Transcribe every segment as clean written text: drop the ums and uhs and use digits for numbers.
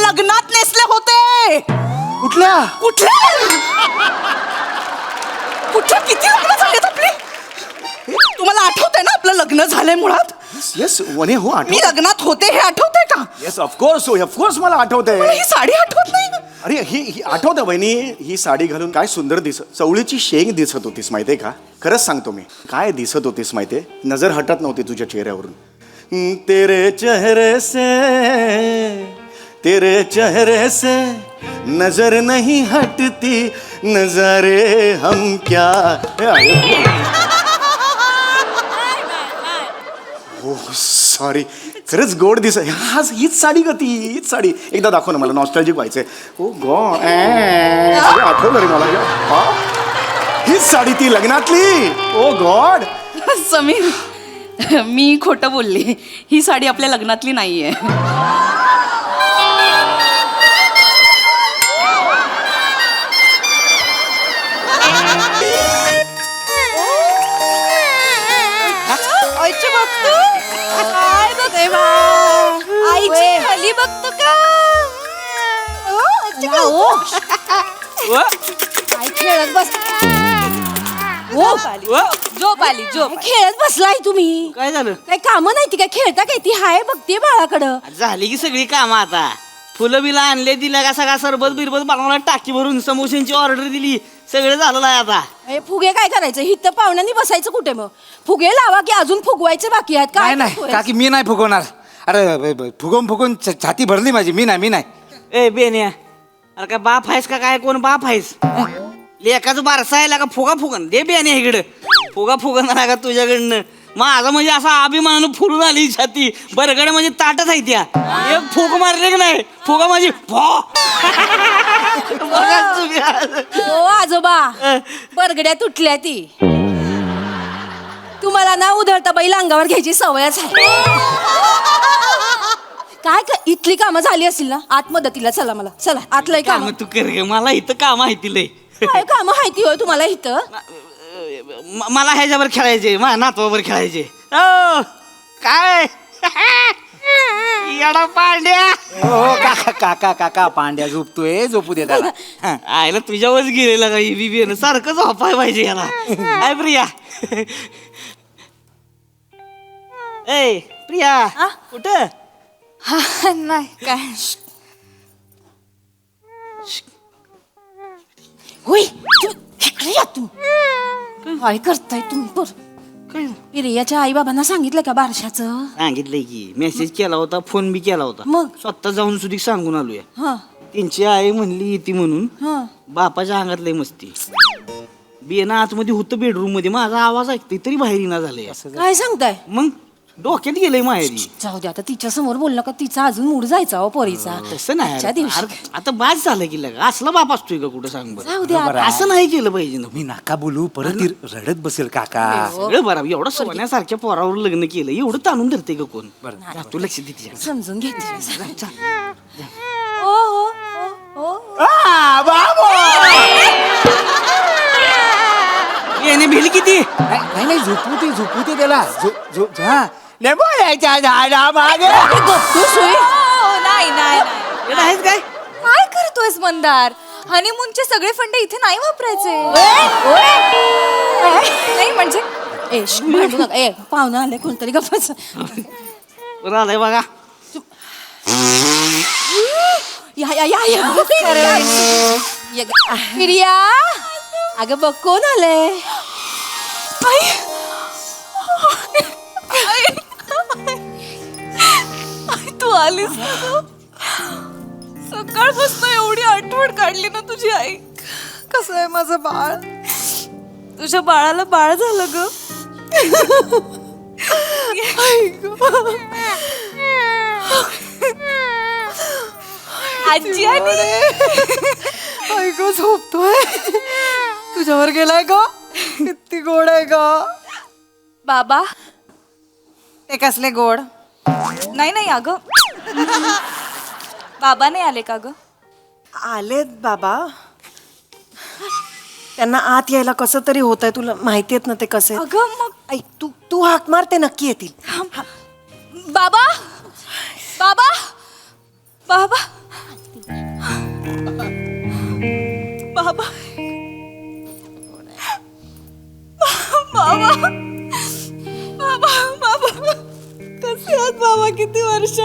लग्नात नेसले होते. कुठल्या कुठे किती लग्न झालेत आपली? तुम्हाला आठवतंय ना आपलं लग्न झालंय मुळात? येस वने हो मी लग्नात होते हे आठवतंय का? येस ऑफकोर्स मला आठवतंय. ही साडी आठवत नाही? अरे ही आठवतं बहिणी. ही साडी घालून काय सुंदर चवळीची शेंग दिसत होतीस माहितीये का? खरंच सांगतो मी, काय दिसत होतीस माहितीये? नजर हटत नव्हती तुझ्या चेहऱ्यावरून. तेरे चेहरे से नजर नहीं हटती, नजारे हम क्या. हो सॉरी, खरंच गोड हीच साडी का हीच साडी. एकदा दाखव ना मला, नॉस्टॅल्जिक व्हायचंय. ओ गॉड, आठवलं रे मला. हीच साडी ती लग्नातली. ओ गॉड. समीर, मी खोटं बोलली. ही साडी आपल्या लग्नातली नाहीये. आईची खाली बघतो का? आई खेळत बस. झोप आली. खेळत बसलाय तुम्ही. काय झालं? काय काम नाही ती? काय खेळता काय? ती हाय बघते बाळाकडं. झाली की सगळी कामं आता. फुलं बिला आणले, दिल्या का सगळा सरबत बिरबत बनवला, टाकी भरून समोशांची ऑर्डर दिली, सगळं झालेलं आहे आता. फुगे काय करायचं? हिथं पाहुण्यांनी बसायचं कुठे? मग फुगे लावा की अजून फुगवायचे बाकी आहेत काय? नाही काकी, मी नाही फुगवणार. अरे फुगवून छाती भरली माझी. मी नाही. ए बेन्या, अरे काय बाप आहेस का? काय कोण बाप आहेस? लेकाचं बारसा आहे का? फुगन दे बेन्या इकडं. फुगन का तुझ्याकडनं? माझं म्हणजे असा अभिमानानं फुलून आली छाती. बरगड म्हणजे ताटच आहे त्या. एक फुग मारले की नाही, फुगा माझी हो आजोबा, बरगड्या तुटल्या ती. तुम्हाला ना उधळता बैल अंगावर घ्यायची सवयच आहे. काय इथली कामं झाली असतील ना, आत मदतीला चला. मला चला आतलंय काम. तू कर गे, मला इथं काम आहे तिला. काय काम माहिती होय तुम्हाला इथं? मला ह्याच्यावर खेळायचे, माझ्या नातवावर खेळायचे. ओ काय येडा पांड्या. हो काका पांड्या झोपतोय, झोपू दे त्याला. आयला तुझ्यावरच गेलेला का बीबीएन सारखंच झोपाय पाहिजे याला. काय प्रिया? ए प्रिया, कुठं? नाही काय. होय इकडे या तू. काय करताय तुम्ही? काय प्रियाच्या आई बाबांना सांगितलं का बारशाचं? सांगितलंय की, मेसेज केला होता, फोन बी केला होता. मग? स्वतः जाऊन सुधी सांगून आलोय. हा त्यांची आई म्हणली येते म्हणून. हा. बापाच्या अंगात लय मस्ती. बियाणं आतमध्ये होतं बेडरूम मध्ये, माझा आवाज ऐकते तरी बाहेर येणार झालंय. काय सांगताय? मग डोक्यात गेलंय माहेरी. जाऊ दे आता, तिच्या समोर बोललं का तिचा अजून मूड जायचा हो पोरीचा. तसं नाही आजच्या दिवशी. अरे, आता बाद झालं की लगा असला बाप असतोय का कुठं? सांग बरं. जाऊ दे आता. असं नाही केलं पाहिजे ना. मी नाका बोलू, परत ती रडत बसेल काका. सगळं बरं. एवढं सोन्यासारख्या पोरावर लग्न केलं, एवढं ताणून धरते का कोण? बरं. तू लक्ष दे तिच्या. समजून घेतली. येणे भिल किती? नाही झोपू दे त्याला. हा बोलायच्या झाडा मागे. नाही येणं आहेस काय? काय करतोयस मंदार? हनीमूनचे सगळे फंड इथे नाही वापरायचे. नाही म्हणजे भांडू नका. ए पाहुणं आले, कोणतरी गप्पाच. बरं आलंय बघा. प्रिया, अगं बघ कोण आलंय. तू आलीस ना. सकाळपासून एवढी आठवण काढली ना तुझी आई. कसं आहे माझं बाळ? तुझ्या बाळाला बाळ झालं ग. आजी ऐकू झोपतोय. तुझ्यावर गेलाय ग. किती गोड आहे ग. बाबा ते कसले गोड? नाही अगं. बाबा नाही आले का ग? आलेत बाबा. त्यांना आत यायला कसं तरी होत आहे. तुला माहिती आहेत ना ते कसे. अगं मग ऐक, तू हाक मार, ते नक्की येतील. बाबा बाबा बाबा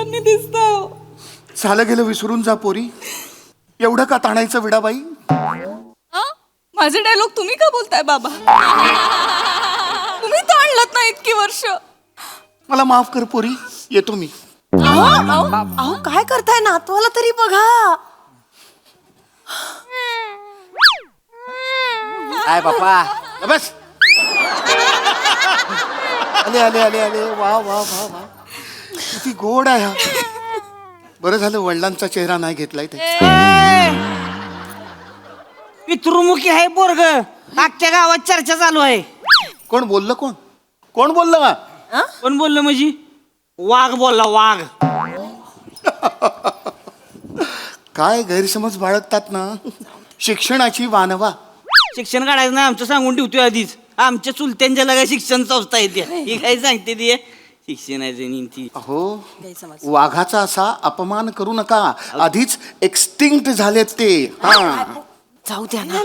वर्षांनी दिसतंय हो. झालं गेलं विसरून जा पोरी. एवढं का ताणायचं विडाबाई? हा? माझे डायलॉग तुम्ही का बोलताय बाबा? तुम्ही तर आणलत ना इतकी वर्ष. मला माफ कर पोरी, येतो मी. अहो काय करताय नातवाला तरी बघा. काय बापा? बस. आले आले आले आले. वा वा वा वा, किती गोड आहे हा. बरं झालं वडिलांचा चेहरा नाही घेतलाय ते. पितृमुखी आहे पोरग. अख्ख्या गावात चर्चा चालू आहे. कोण बोललं? कोण कोण बोललं का? कोण बोललं म्हणजे? वाघ बोलला, वाघ. काय गैरसमज बाळगतात ना. शिक्षणाची वानवा. शिक्षण काढायचं नाही आमचं सांगून ठेवतोय आधीच. आमच्या चुलत्यांच्या लगा शिक्षण संस्था येते. ही काय सांगते ती शिक्षणाचं नीती. अहो, वाघाचा असा अपमान करू नका. आधीच एक्सटिंक्ट झालेत ते. हा, जाऊ द्या ना.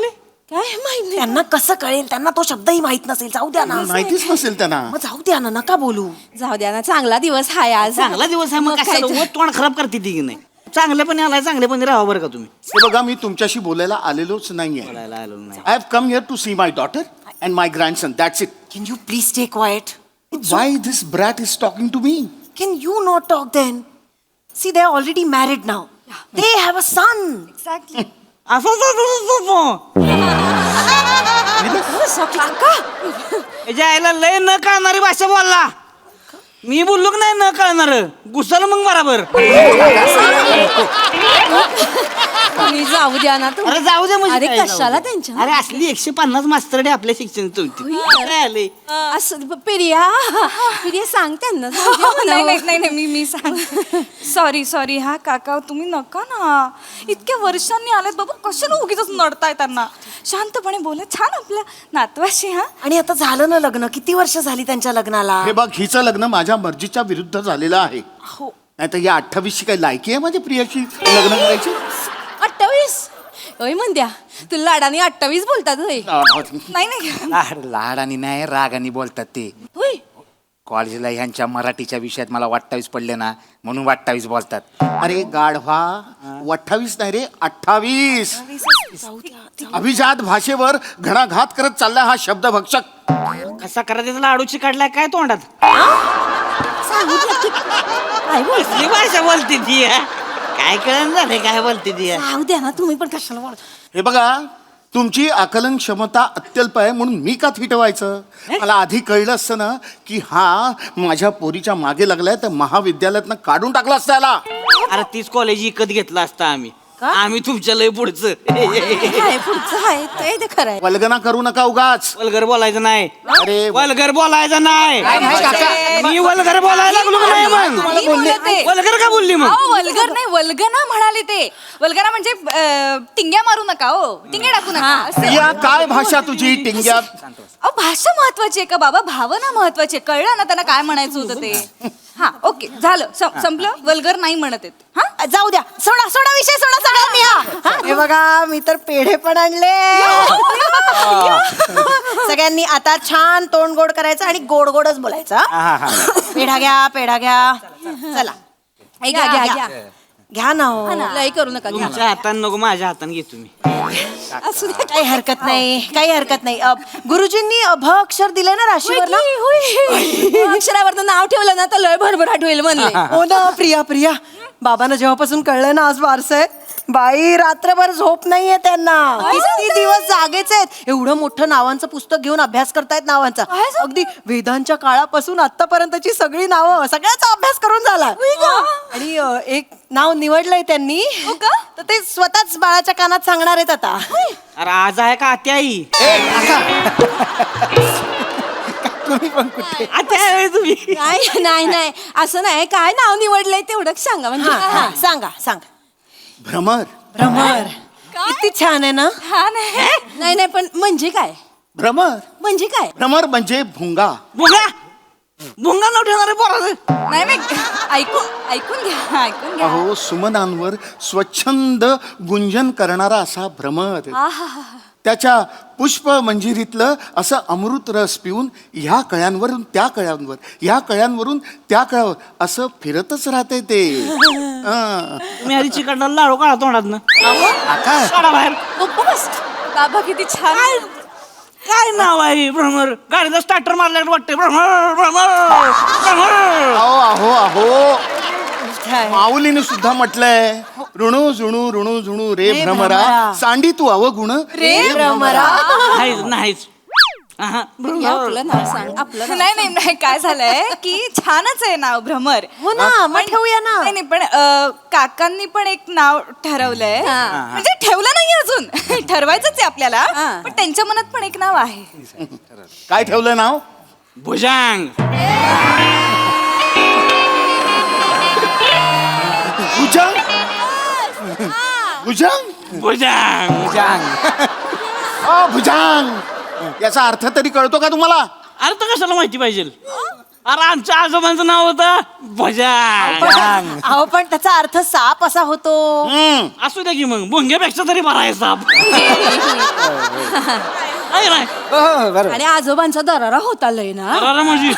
काय माहिती त्यांना कसं कळेल? त्यांना तो शब्दही माहित नसेल. जाऊ द्या ना. माहितीच नसेल त्यांना. मग जाऊ द्या ना, नका बोलू. जाऊ द्या ना, चांगला दिवस हाय आज. चांगला दिवस आहे मग काय कशाला उगाच तोंड खराब करते ती की नाही. चांगल्यापणे आलाय, चांगल्यापणे राहा बरं का तुम्ही. हे बघा, मी तुमच्याशी बोलायला आलेलोच नाहीये. बोलायला आलो नाही. I have come here to see my daughter and my grandson. That's it. Can you please stay quiet? Why this brat is talking to me? Can you not talk then? See, they are already married now. They have a son. Exactly. याच्या आईला लय न कळणारी भाषा बोलला. मी बोललो की नाही न कळणार. घुसल मग बराबर. तुम्ही जाऊ द्या ना तुम्ही. अरे जाऊ दे म्हणजे अरे काय जाऊ कशाला दे? त्यांच्या? अरे असली 150 मास्तरडे आपल्या शिक्षण काय आले. असं प्रिया सांग त्यांना. जाऊ द्या नाही म्हणावं. नाही नाही नाही, मी सांगते. सॉरी हा काका, तुम्ही नका ना. इतक्या वर्षांनी आलेत बाबा, कशाला उगीच नडताय त्यांना. शांतपणे बोला छान आपल्या नातवाशी. हा, आणि आता झालं ना लग्न. किती वर्ष झाली त्यांच्या लग्नाला? हे बघ, हिचं लग्न माझ्या मर्जीच्या विरुद्ध झालेलं आहे. हो. नाही तर या 28ची काही लायकी आहे माझ्या प्रियाशी लग्न करायची? 28? होय म्हणत्या तू लाडाने 28 बोलतात होय. नाही नाही. लाडानी नाही, रागानी बोलतात ते. होय कॉलेजला ह्यांच्या मराठीच्या विषयात मला 28 पडले ना, म्हणून 28 बोलतात. अरे गाढवा, 28 नाही रे, 28. अभिजात भाषेवर घणाघात करत चाललाय हा शब्द भक्षक. कसा करायचा लाडूची काढलाय काय तोंडात? काय बोल. कसली भाषा बोलते ती हा? काय कळण झालंय काय बोलते ती हा? जाऊ द्या ना तुम्ही पण कशाला बोल. हे बघा, तुमची आकलन क्षमता अत्यल्प आहे म्हणून मी का थिटवायचं? मला आधी कळलं असतं ना की हा माझ्या पोरीच्या मागे लागलाय तर महाविद्यालयातनं काढून टाकला असता याला. अरे तीच कॉलेज विकत घेतला असता आम्ही. आम्ही तुमच्या लय पुढचं. काय पुढचं आहे ते खरं आहे. वल्गना करू नका उगाच. वल्गर बोलायचं नाही. अरे वल्गर बोलायचं नाही. काका. मी वल्गर बोलायला लागलो का नाही मग? मी बोलते. वल्गर का बोलली मग? अहो, वल्गर नाही, वल्गना म्हणाले ते. वल्गना म्हणजे टिंग्या मारू नका हो, टिंग्या टाकू नका असं. प्रिया, काय भाषा तुझी टिंग्यात? अहो, भाषा महत्वाची आहे का बाबा? भावना महत्वाची आहे. कळलं ना त्यांना काय म्हणायचं होतं ते. हा, ओके, झालं, संपलं. वल्गर नाही म्हणत आहेत. हा, जाऊ द्या. सोडा सोडा विषय सोडा सगळ्यांनी. हा. हे बघा, मी तर पेढे पण आणले. सगळ्यांनी आता छान तोंड गोड करायचं आणि गोड गोडच बोलायचं. हा? पेढा घ्या, पेढा घ्या. चला हे घ्या घ्या घ्या. घ्या ना हो. लय करू नका घ्या. तुमच्या हाताने नको, माझ्या हाताने घे तुम्ही. असू द्या. काही हरकत नाही, काही हरकत नाही. गुरुजींनी भ अक्षर दिलंय ना राशीवर ना? अक्षरावर नाव ठेवलं ना तर लय भरभराट होईल म्हणले. हो ना. प्रिया प्रिया, बाबांना जेव्हापासून कळलं ना आज वारस आहे, बाई रात्रभर झोप नाहीये त्यांना. किती दिवस जागेच आहेत. एवढं मोठं नावांचं पुस्तक घेऊन अभ्यास करतायत नावांचा. अगदी वेदांच्या काळापासून आतापर्यंतची सगळी नावं, सगळ्याचा अभ्यास करून झाला. आणि एक नाव निवडलंय त्यांनी, तर ते स्वतःच बाळाच्या कानात सांगणार आहेत आता. अरे आज आहे का आत्या आई? तुम्ही पण कुठे? आत्या आहे तुम्ही? नाही नाही नाही असं नाही. काय नाव निवडलंय तेवढं सांगा म्हणजे. सांगा सांगा. भ्रमर. भ्रमर. किती छान आहे ना? हा नाही. नाही नाही पण म्हणजे काय? भ्रमर म्हणजे काय? भ्रमर म्हणजे भुंगा. भुंगा भुंगा नाव ठेवणारे पोराचं. नाही नाही, ऐकून घ्या, ऐकून घ्या. अहो, सुमनांवर स्वच्छंद गुंजन करणारा असा भ्रमर. त्याच्या पुष्प मंजिरीतलं असं अमृत रस पिऊन ह्या कळ्यांवरून त्या कळ्यांवर, ह्या कळ्यांवरून त्या कळ्यावर असं फिरतच राहते ते. हं. तुम्ही आधी चिकटला लाडू काढा तोंडात काय? काढा बाहेर. बाबा किती छान. काय नाव आहे भ्रमर? गाडीचा स्टार्टर मारल्यावर वाटते भ्रमर भ्रमर भ्रमर. अहो अहो अहो माऊलीने सुद्धा म्हटलंय ऋणू झुणू ऋणू झुणू रे भ्रमरा सांडी तू अवगुण रे भ्रमरा. नाहीच नाहीच. आहा, भ्रमर. आपलं नाव सांग, आपलं नाव. नाही नाही नाही काय झालंय की छानच आहे नाव भ्रमर. हो ना, मग ठेवूया ना. नाही नाही, पण काकांनी पण एक नाव ठरवलंय. म्हणजे ठेवलं नाही अजून ठरवायचंच आहे आपल्याला. पण त्यांच्या मनात पण एक नाव आहे. काय ठेवलं नाव? भुजंग. भुजंग. भुजंग. भुजंग. भुजंग याचा अर्थ तरी कळतो का तुम्हाला? अर्थ कशाला माहिती पाहिजे? अरे आमच्या आजोबांचं नाव होतं भुजंग. अहो पण त्याचा अर्थ साप असा होतो. असू द्या की मग भुंग्यापेक्षा तरी बरा आहे साप. आहे ना? हो, बरोबर. आणि आजोबांचा दरारा होता लय ना. अरे म्हणजे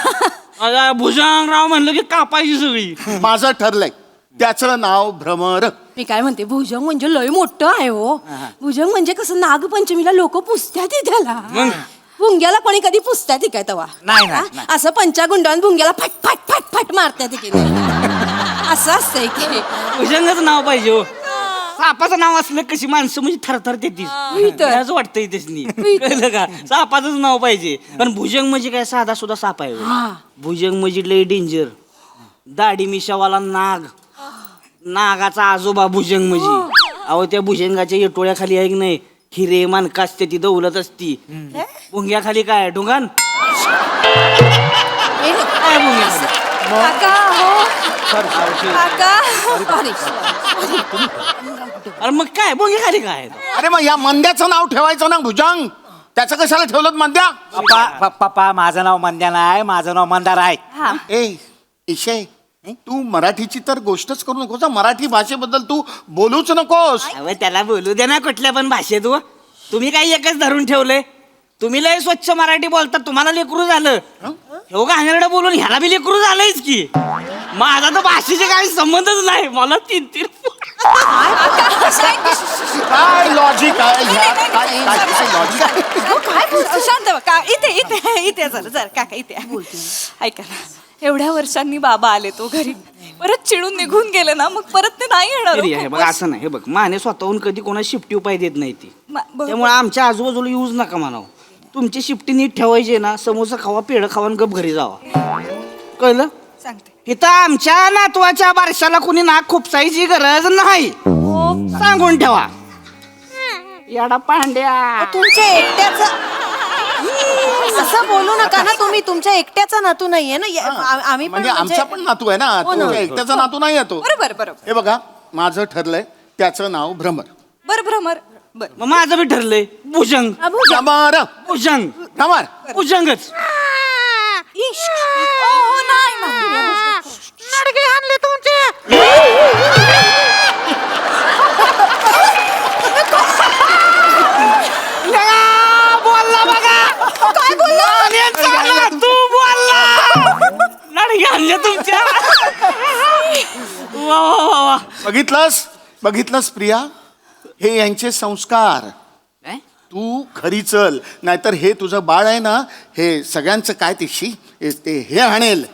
भुजंगराव म्हणलं की कापायची सगळी. माझं ठरलंय त्याचं नाव भ्रमर. मी काय म्हणते, भुजंग म्हणजे लय मोठं आहे हो. भुजंग म्हणजे कसं नागपंचमीला लोक पुसत्यात त्याला. मग? भुंग्याला कोणी कधी पुसत्यात काय तेव्हा? नाही, नाही, हा? असं पंचागुंडावून भुंग्याला फट फट फट फट मारत्यात की नाही? असं असतंय की. भुजंगच नाव पाहिजे हो. सापाचं नाव असलं कशी माणसं म्हणजे थरथर तेच वाटतंय त्यासनी. कळलं का? सापाचंच नाव पाहिजे. पण भुजंग म्हणजे काय साधा सुद्धा साप आहे हो. भुजंग म्हणजे लय डेंजर. दाढी मिशावाला नाग. नागाचा आजोबा भुजंग म्हणजे. अहो त्या भुजंगाच्या येटोळ्याखाली आहे की नाही हिरे मानका असते ती दौलत असती. भुंग्याखाली काय ढुंगान काय भुंग्याखाली? काका हो काका. अरे मग काय भुंग्याखाली काय? अरे मग या मंद्याचं नाव ठेवायचं ना भुजंग. त्याचं कशाला ठेवलं मंद्या? पप्पा माझं नाव मंद्या नाही, माझं नाव मंदार आहे. ए इशे तू मराठीची तर गोष्टच करू नकोस. मराठी भाषेबद्दल तू बोलूच नकोस. अहो त्याला बोलू दे ना कुठल्या पण भाषेत हो. तुम्ही काही एकच धरून ठेवलंय. तुम्ही लय स्वच्छ मराठी बोलता, तुम्हाला लेकरू झालं. हो घाणेरडं बोलून ह्याला बी लेकरू झालंयच की. माझा तर भाषेचे काही संबंधच नाही. मला 3-3 काय लॉजिक आहे ह्यात? काय लॉजिक आहे? काय शांत व्हा. का इथे इथे इथे जरा काका इथे ऐका ना. एवढ्या वर्षांनी बाबा आले तो घरी, परत चिडून निघून गेले ना, मग परत ते नाही येणार. तरी आहे बघ, असं नाही. हे बघ माने स्वतःहून कधी कोणा शिफ्टी उपाय देत नाही ती. बरोबर. त्यामुळे आमच्या आजूबाजूला यूज नका म्हणावं. तुमची शिफ्टी नीट ठेवायची ना, समोसा खावा पेढं खावा आणि गप घरी जावा. कळलं? सांगते. इथं आमच्या नातवाच्या बारशाला कुणी नाक खुपसायची गरज नाही. सांगून ठेवा. याडा पांड्या. तुमच्या एकट्याचं असं बोलू नका ना तुम्ही. तुमच्या एकट्याचा नातू नाहीये ना. आम्ही पण म्हणजे आमचा पण नातू आहे ना. तुमच्या एकट्याचा नातू नाही येतो. बरोबर बरोबर. हे बघा माझं ठरलंय त्याचं नाव भ्रमर. बर भ्रमर. बर मग माझं बी ठरलंय भुजंग. भ्रमर. भुजंग. भ्रमर. भुजंगच. नडगे आणले तुमचे. बोलला बघा. काय बोलला? तू बोलला. नडगे आणले तुमच्या. वा वा वा वा. बघितलंस प्रिया, हे यांचे संस्कार. काय? तू खरी चल, नाहीतर हे तुझं बाळ आहे ना, हे सगळ्यांचं काय ते हे हाणेल.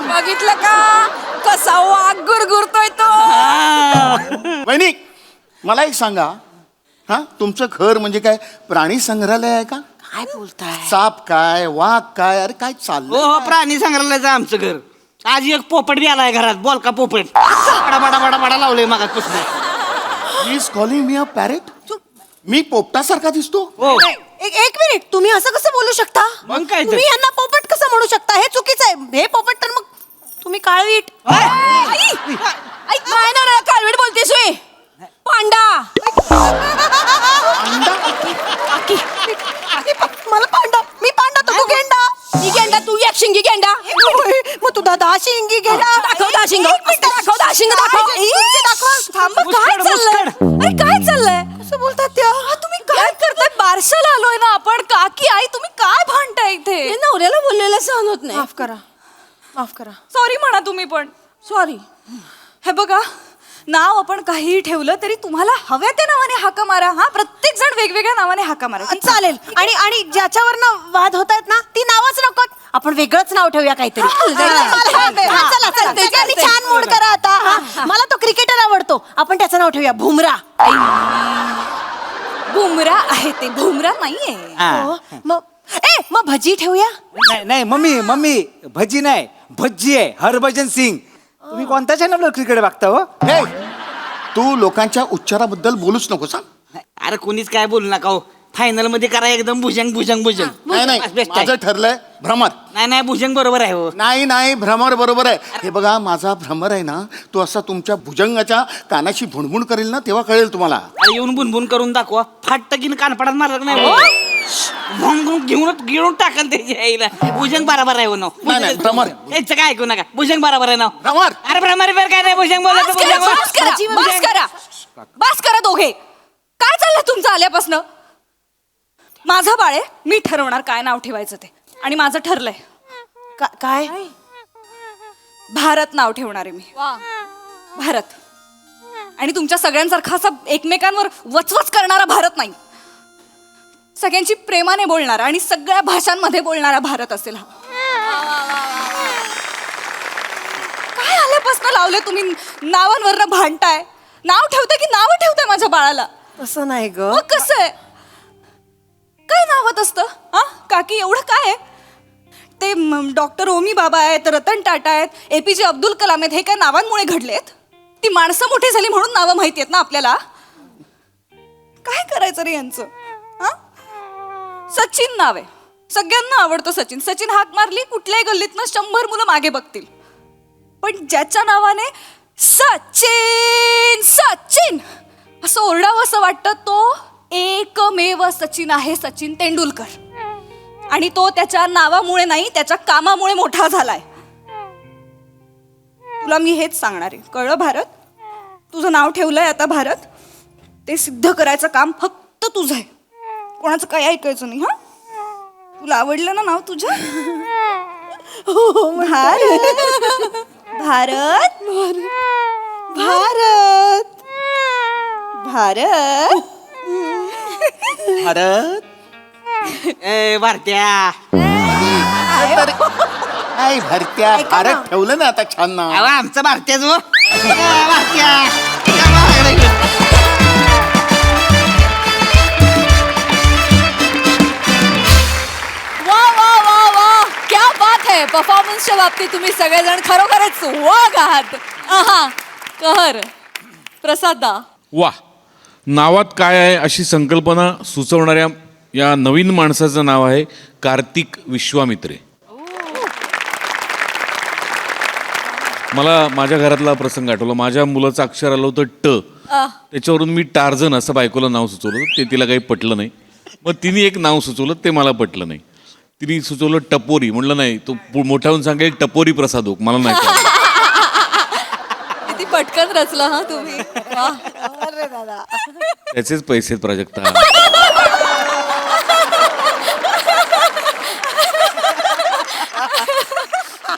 बघितलं का कसा वाघ गुरगुरतोय तो. वहिनी मला एक सांगा, हा तुमचं घर म्हणजे काय प्राणी संग्रहालय आहे का? काय बोलताय? साप काय, वाघ काय, अरे काय हो चाललंय? हो, प्राणी संग्रहालयाचं आमचं घर. आज एक पोपट बी आलाय घरात. बोल का पोपट. बडा बडा बडा बडा लावलंय मागासपासून. He is calling me a parrot. मी पोपटासारखा दिसतो? हो. एक मिनिट, तुम्ही असं कसं बोलू शकता? मग काय तर? तुम्ही यांना पोपट कसं म्हणू शकता? हे चुकीचं आहे. हे पोपट तर मग तुम्ही काळवीट. नाही ना, कालवेट बोलतेस वे. पांडा. मला पांडा. मी पांडा, तो तू गेंडा. ही गेंडा, तू एक शिंगी गेंडा. मग तू दादा शिंगी गेला. दाखव दाशिंग दाखव दाशिंग दाखव थांबा, काय चाललंय? अरे काय चाललंय? कसं बोलतात त्या? हा, तुम्ही काय करताय? बारशाला आलोय ना आपण. काकी आई तुम्ही काय भांडताय इथे? हे नवऱ्याला बोललेलं सहन होत नाही. माफ करा, माफ करा. सॉरी म्हणा तुम्ही पण. सॉरी. हे बघा, नाव आपण काहीही ठेवलं तरी तुम्हाला हव्या त्या नावाने हाका मारा. हा, प्रत्येक जण वेगवेगळ्या नावाने हाका मारा. ठीक आहे? चालेल. आणि ज्याच्यावर वाद होत आहेत ना ती नावच नको. आपण वेगळंच नाव ठेवूया काहीतरी. त्याच्याने छान मूड करा आता. हा. मला तो क्रिकेटर आवडतो. आपण त्याचं नाव ठेवूया भुमरा. बुमरा आहे ते, भुमरा नाहीये. हो. मग भजी ठेवूया. नाही नाही मम्मी भजी नाही भज्जी आहे. हरभजन सिंग. तुम्ही कोणत्या चॅनलवर क्रिकेट बघता हो? हे, तू लोकांच्या उच्चाराबद्दल बोलूच नकोस हा. अरे कोणीच काय बोलू नका हो. फायनल मध्ये करा एकदम भुजंग भुजंग भुजंग. नाही नाही, बस, best आहे. माझं ठरलंय भ्रमर. नाही भुजंग बरोबर आहे हो. नाही भ्रमर बरोबर आहे. हे बघा, माझा भ्रमर आहे ना, तो असा तुमच्या भुजंगाच्या कानाशी भुणभुण करेल ना, तेव्हा कळेल तुम्हाला. अरे येऊन बुनबुन करून दाखवा. फाट की कानपडात मारत नाही हो. घेऊन टाकाल त्याची आईला. भुजंग बरोबर आहे हो नाव. नाही, भ्रमर. याचं काय ऐकू नका. भुजंग बरोबर आहे नाव. भ्रमर. अरे भ्रमर बरं काय नाही. भुजंग बोलत बस करा, बस करा, बस करा. बस करा दोघे. काय चाललंय तुमचं आल्यापासनं? माझा बाळ आहे, मी ठरवणार काय नाव ठेवायचं ते. आणि माझं ठरलंय. काय? भारत नाव ठेवणार आहे मी. भारत. आणि तुमच्या सगळ्यांसारखा असा एकमेकांवर वचवच करणारा भारत नाही. सगळ्यांची प्रेमाने बोलणारा आणि सगळ्या भाषांमध्ये बोलणारा भारत असेल हा. काय आल्यापासून लावले तुम्ही नावांवरनं भांडताय? नाव ठेवते की नाव ठेवते माझ्या बाळाला? तसं नाही ग. मग कसं आहे? काय नावात असतं हा काकी? एवढं काय आहे ते? डॉक्टर ओमी बाबा आहेत, रतन टाटा आहेत, APJ अब्दुल कलाम आहेत. हे काय नावांमुळे घडलेत? ती माणसं मोठी झाली म्हणून नावं माहिती आहेत ना आपल्याला. काय करायचं रे यांचं? हा, सचिन नाव आहे, सगळ्यांना आवडतं सचिन. सचिन हाक मारली कुठल्याही गल्लीतनं 100 मुलं मागे बघतील. पण ज्याच्या नावाने सचिन सचिन असं ओरडावं असं वाटतं, तो एकमेव सचिन आहे, सचिन तेंडुलकर. आणि तो त्याच्या नावामुळे नाही, त्याच्या कामामुळे मोठा झालाय. तुला मी हेच सांगणार आहे, कळलं भारत? तुझं नाव ठेवलंय आता भारत, ते सिद्ध करायचं काम फक्त तुझं आहे. कोणाचं काय ऐकायचं नाही. हा, तुला आवडलं ना नाव तुझं? भारत भारत भारत भारत भारत. ए भारत्या. नाही भरत्या, भारत ठेवलं ना आता छान नाव. अहो, आमचं भारत्याच हो. भारत्या. या बाळाकडे. वा वा वा वा, क्या बात है. परफॉर्मन्सच्या बाबतीत तुम्ही सगळेजण खरोखरच वाघ आहात. आहा, कहर. प्रसादा. वा, नावात काय आहे अशी संकल्पना सुचवणाऱ्या या नवीन माणसाचं नाव आहे कार्तिक विश्वामित्रे. मला माझ्या घरातला प्रसंग आठवला. माझ्या मुलाचं अक्षर आलं होतं ट. त्याच्यावरून मी टार्झन असं बायकोला नाव सुचवलं. ते तिला काही पटलं नाही. मग तिने एक नाव सुचवलं, ते मला पटलं नाही. तिने सुचवलं टपोरी. म्हणलं नाही, तो मोठा होऊन सांगेल टपोरी प्रसाद हो, मला नाही कळलं. किती पटकन रचलं हा तुम्ही. वा. अरे दादा. त्याचेच पैसे आहेत प्राजक्ता.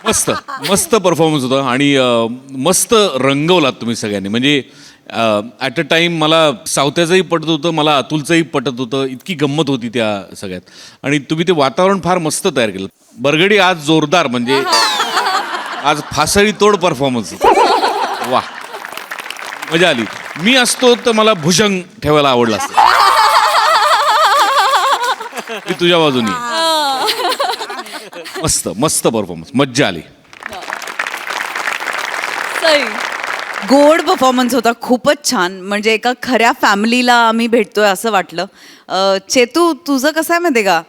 मस्त मस्त परफॉर्मन्स होता आणि मस्त रंगवलात तुम्ही सगळ्यांनी. म्हणजे ॲट अ टाइम मला सावत्याचंही पटत होतं, मला अतुलचंही पटत होतं. इतकी गंमत होती त्या सगळ्यात. आणि तुम्ही ते वातावरण फार मस्त तयार केलं. बरगडी आज जोरदार, म्हणजे आज फासळी तोड परफॉर्मन्स. वा, मजा आली. मी असतो तर मला भुजंग ठेवायला आवडलं असतं. मी तुझ्या बाजूनी. मस्त मस्त परफॉर्मन्स, मज्जा आली. सई. गोड परफॉर्मन्स होता, खूपच छान. म्हणजे एका खऱ्या फॅमिलीला आम्ही भेटतोय असं वाटलं. चेतू, तुझं कसं आहे माहिती का,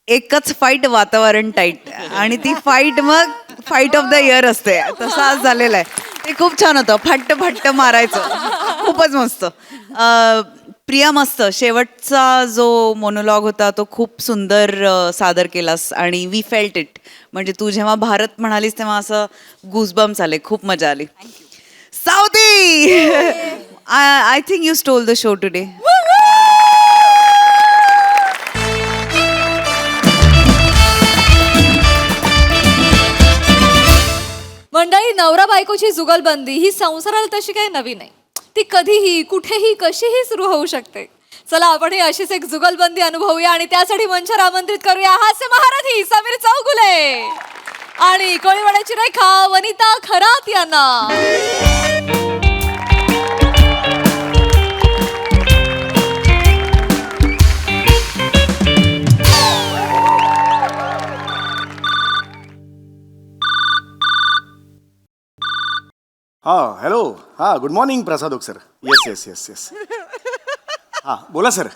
एकच फाईट वातावरण टाईट, आणि ती फाईट मग फाईट ऑफ द इयर असते, तसं आज झालेलं आहे. ते खूप छान होतं. फट्ट फट्ट मारायचं, खूपच मस्त. प्रिया मस्त शेवटचा जो मोनोलॉग होता तो खूप सुंदर सादर केलास आणि वी फेल्ट इट. म्हणजे तू जेव्हा भारत म्हणालीस तेव्हा असं गुजबम्स आले, खूप मजा आली. सावती I think you stole the show today. मंडळी, नवरा बायकोची जुगलबंदी ही संसाराला तशी काही नवीन आहे. ती कधीही कुठेही कशीही सुरू होऊ शकते. चला आपण ही अशीच एक जुगलबंदी अनुभवूया आणि त्यासाठी मंचावर आमंत्रित करूया हास्य महारथी समीर चौगुले आणि कोळीवाड्याची रेखा वनिता खरात यांना. हां हॅलो हां good morning Prasad okay sir. Yes yes yes yes हां बोला सर.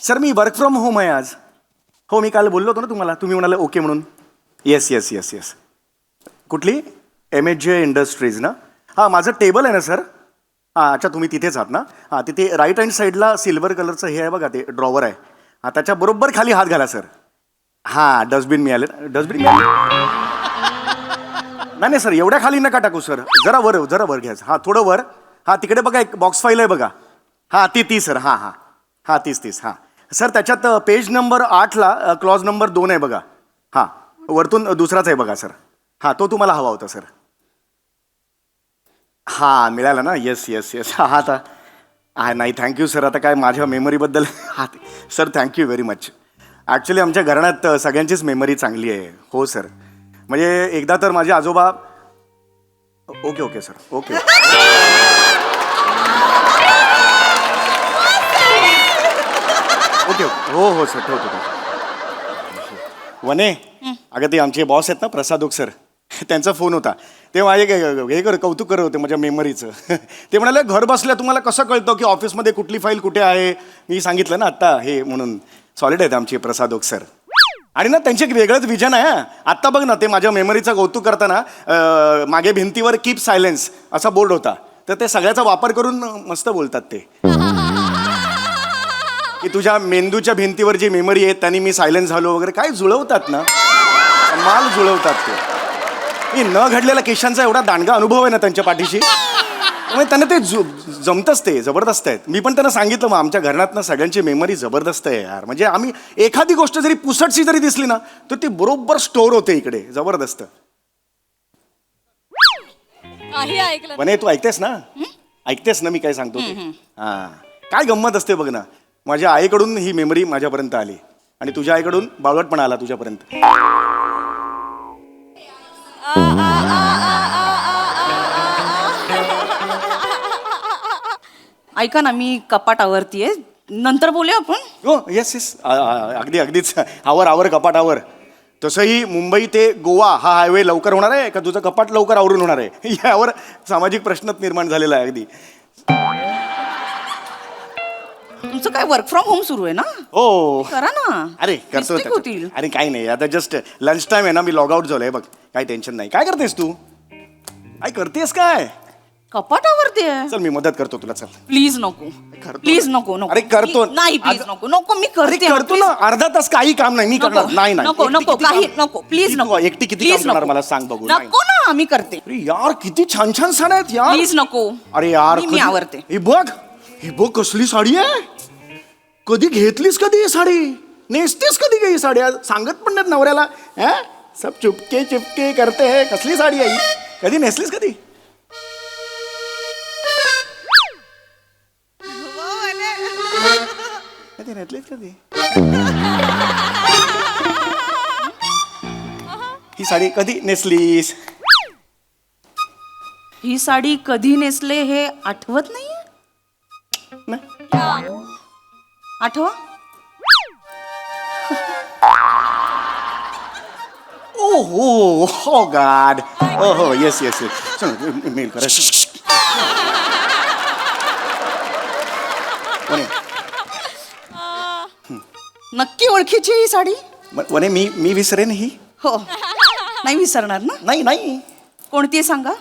सर मी वर्क फ्रॉम होम आहे आज. हो मी काल बोललो होतो ना तुम्हाला, तुम्ही म्हणाले ओके म्हणून. Yes yes yes yes. कुठली MHJ इंडस्ट्रीज ना. हां माझं टेबल आहे ना सर. हां अच्छा तुम्ही तिथेच आहात ना. हां तिथे राईट हँड साईडला सिल्वर कलरचं हे आहे बघा, ते ड्रॉवर आहे. हां त्याच्या बरोबर खाली हात घाला सर. हां डस्टबिन मिळाले. डस्टबिन मिळाले नाही नाही सर एवढ्या खाली नका टाकू सर. जरा वर घ्यायचं. हां थोडं वर. हां तिकडे बघा एक बॉक्स फाईल आहे बघा. हां ती सर. हां हां हां तीस. हां सर त्याच्यात पेज नंबर 8ला क्लॉज नंबर 2 आहे बघा. हां वरतून दुसराच आहे बघा सर. हां तो तुम्हाला हवा होता सर. हां मिळाला ना. Yes yes yes. हां आता हां नाही थँक्यू सर. आता काय माझ्या मेमरीबद्दल हां sir thank you very much. Actually आमच्या घराण्यात सगळ्यांचीच मेमरी चांगली आहे. हो सर म्हणजे एकदा तर माझे आजोबा. Okay sir okay. ओके हो सर ठेवतो. वने अगं ते आमचे बॉस आहेत ना प्रसाद ओक सर, त्यांचा फोन होता. ते माझे कौतुक करत होते माझ्या मेमरीचं. ते म्हणाले घर बसल्या तुम्हाला कसं कळतं की ऑफिसमध्ये कुठली फाईल कुठे आहे. मी सांगितलं ना आत्ता हे म्हणून. सॉलिड आहेत आमचे प्रसाद ओक सर. आणि ना त्यांचे एक वेगळंच विजन आहे. आत्ता बघ ना ते माझ्या मेमरीचं कौतुक करताना मागे भिंतीवर कीप सायलेन्स असा बोर्ड होता. तर ते सगळ्याचा वापर करून मस्त बोलतात ते की तुझ्या मेंदूच्या भिंतीवर जी मेमरी आहे त्यांनी मी सायलेन्स झालो वगैरे. काय जुळवतात ना, माल जुळवतात ते. मी न घडलेला केशांचा एवढा दांडगा अनुभव आहे ना त्यांच्या पाठीशी. त्यामुळे त्यांना ते जमतंच, ते जबरदस्त आहेत. मी पण त्यांना सांगितलं मग आमच्या घरात ना सगळ्यांची मेमरी जबरदस्त आहे यार. म्हणजे आम्ही एखादी गोष्ट जरी पुसटशी जरी दिसली ना तर ती बरोबर स्टोअर होते इकडे. जबरदस्त. काही ऐकलं पण तू ऐकतेस ना, ऐकतेस ना मी काय सांगतो ते. हां काय गंमत असते बघ ना. माझ्या आईकडून ही मेमरी माझ्यापर्यंत आली आणि तुझ्या आईकडून बावळटपणा आला तुझ्यापर्यंत. ऐका ना मी कपाटावरती आहे, नंतर बोलूया आपण. हो येस येस अगदीच. आवर कपाटावर. तसंही मुंबई ते गोवा हा हायवे लवकर होणार आहे का तुझं कपाट लवकर आवरून होणार आहे यावर सामाजिक प्रश्नच निर्माण झालेला आहे. अगदी तुमचं काय वर्क फ्रॉम होम सुरू आहे ना. हो करा ना. अरे करतो Mistake होतील. अरे काही नाही आता जस्ट लंच टाइम आहे ना, मी लॉग आउट झालोय बघ. काही टेन्शन नाही. काय करतेस तू, काय करतेस काय. कपाटावरती आहे. चल मी मदत करतो तुला. चल प्लीज नको. करतो. प्लीज नको. अरे करतो. नाही प्लीज नको. मी अरे करते. करतो ना. अर्धा तास काही काम नाही मी करणार. नाही नको एकटी किती काही काम- नको. प्लीज नको. एकटी किती काम करणार मला सांग बघू. नाही. नको ना मी करते. अरे यार किती छान छान साड्या आहेत यार. प्लीज नको. अरे यार मी कधी- आवडते. ही बघ कसली साडी आहे. कधी घेतलीस कधी ही साडी, नेसतेस कधी ही साडी. सांगत पण नाहीत नवऱ्याला. सब चुपके चिपके करते है. कसली साडी आहे ही? कधी नेसलीस कधी. कधी नेसलीस कधी ही साडी कधी नेसलीस. ही साडी कधी नेसले हे आठवत नाहीये. नाही. आठवा. Oh God. Oh yes. Mail करा. नक्की ओळखीची ही साडी. वने मी विसरेन ही. हो नाही विसरणार ना. नाही कोणती आहे सांगा.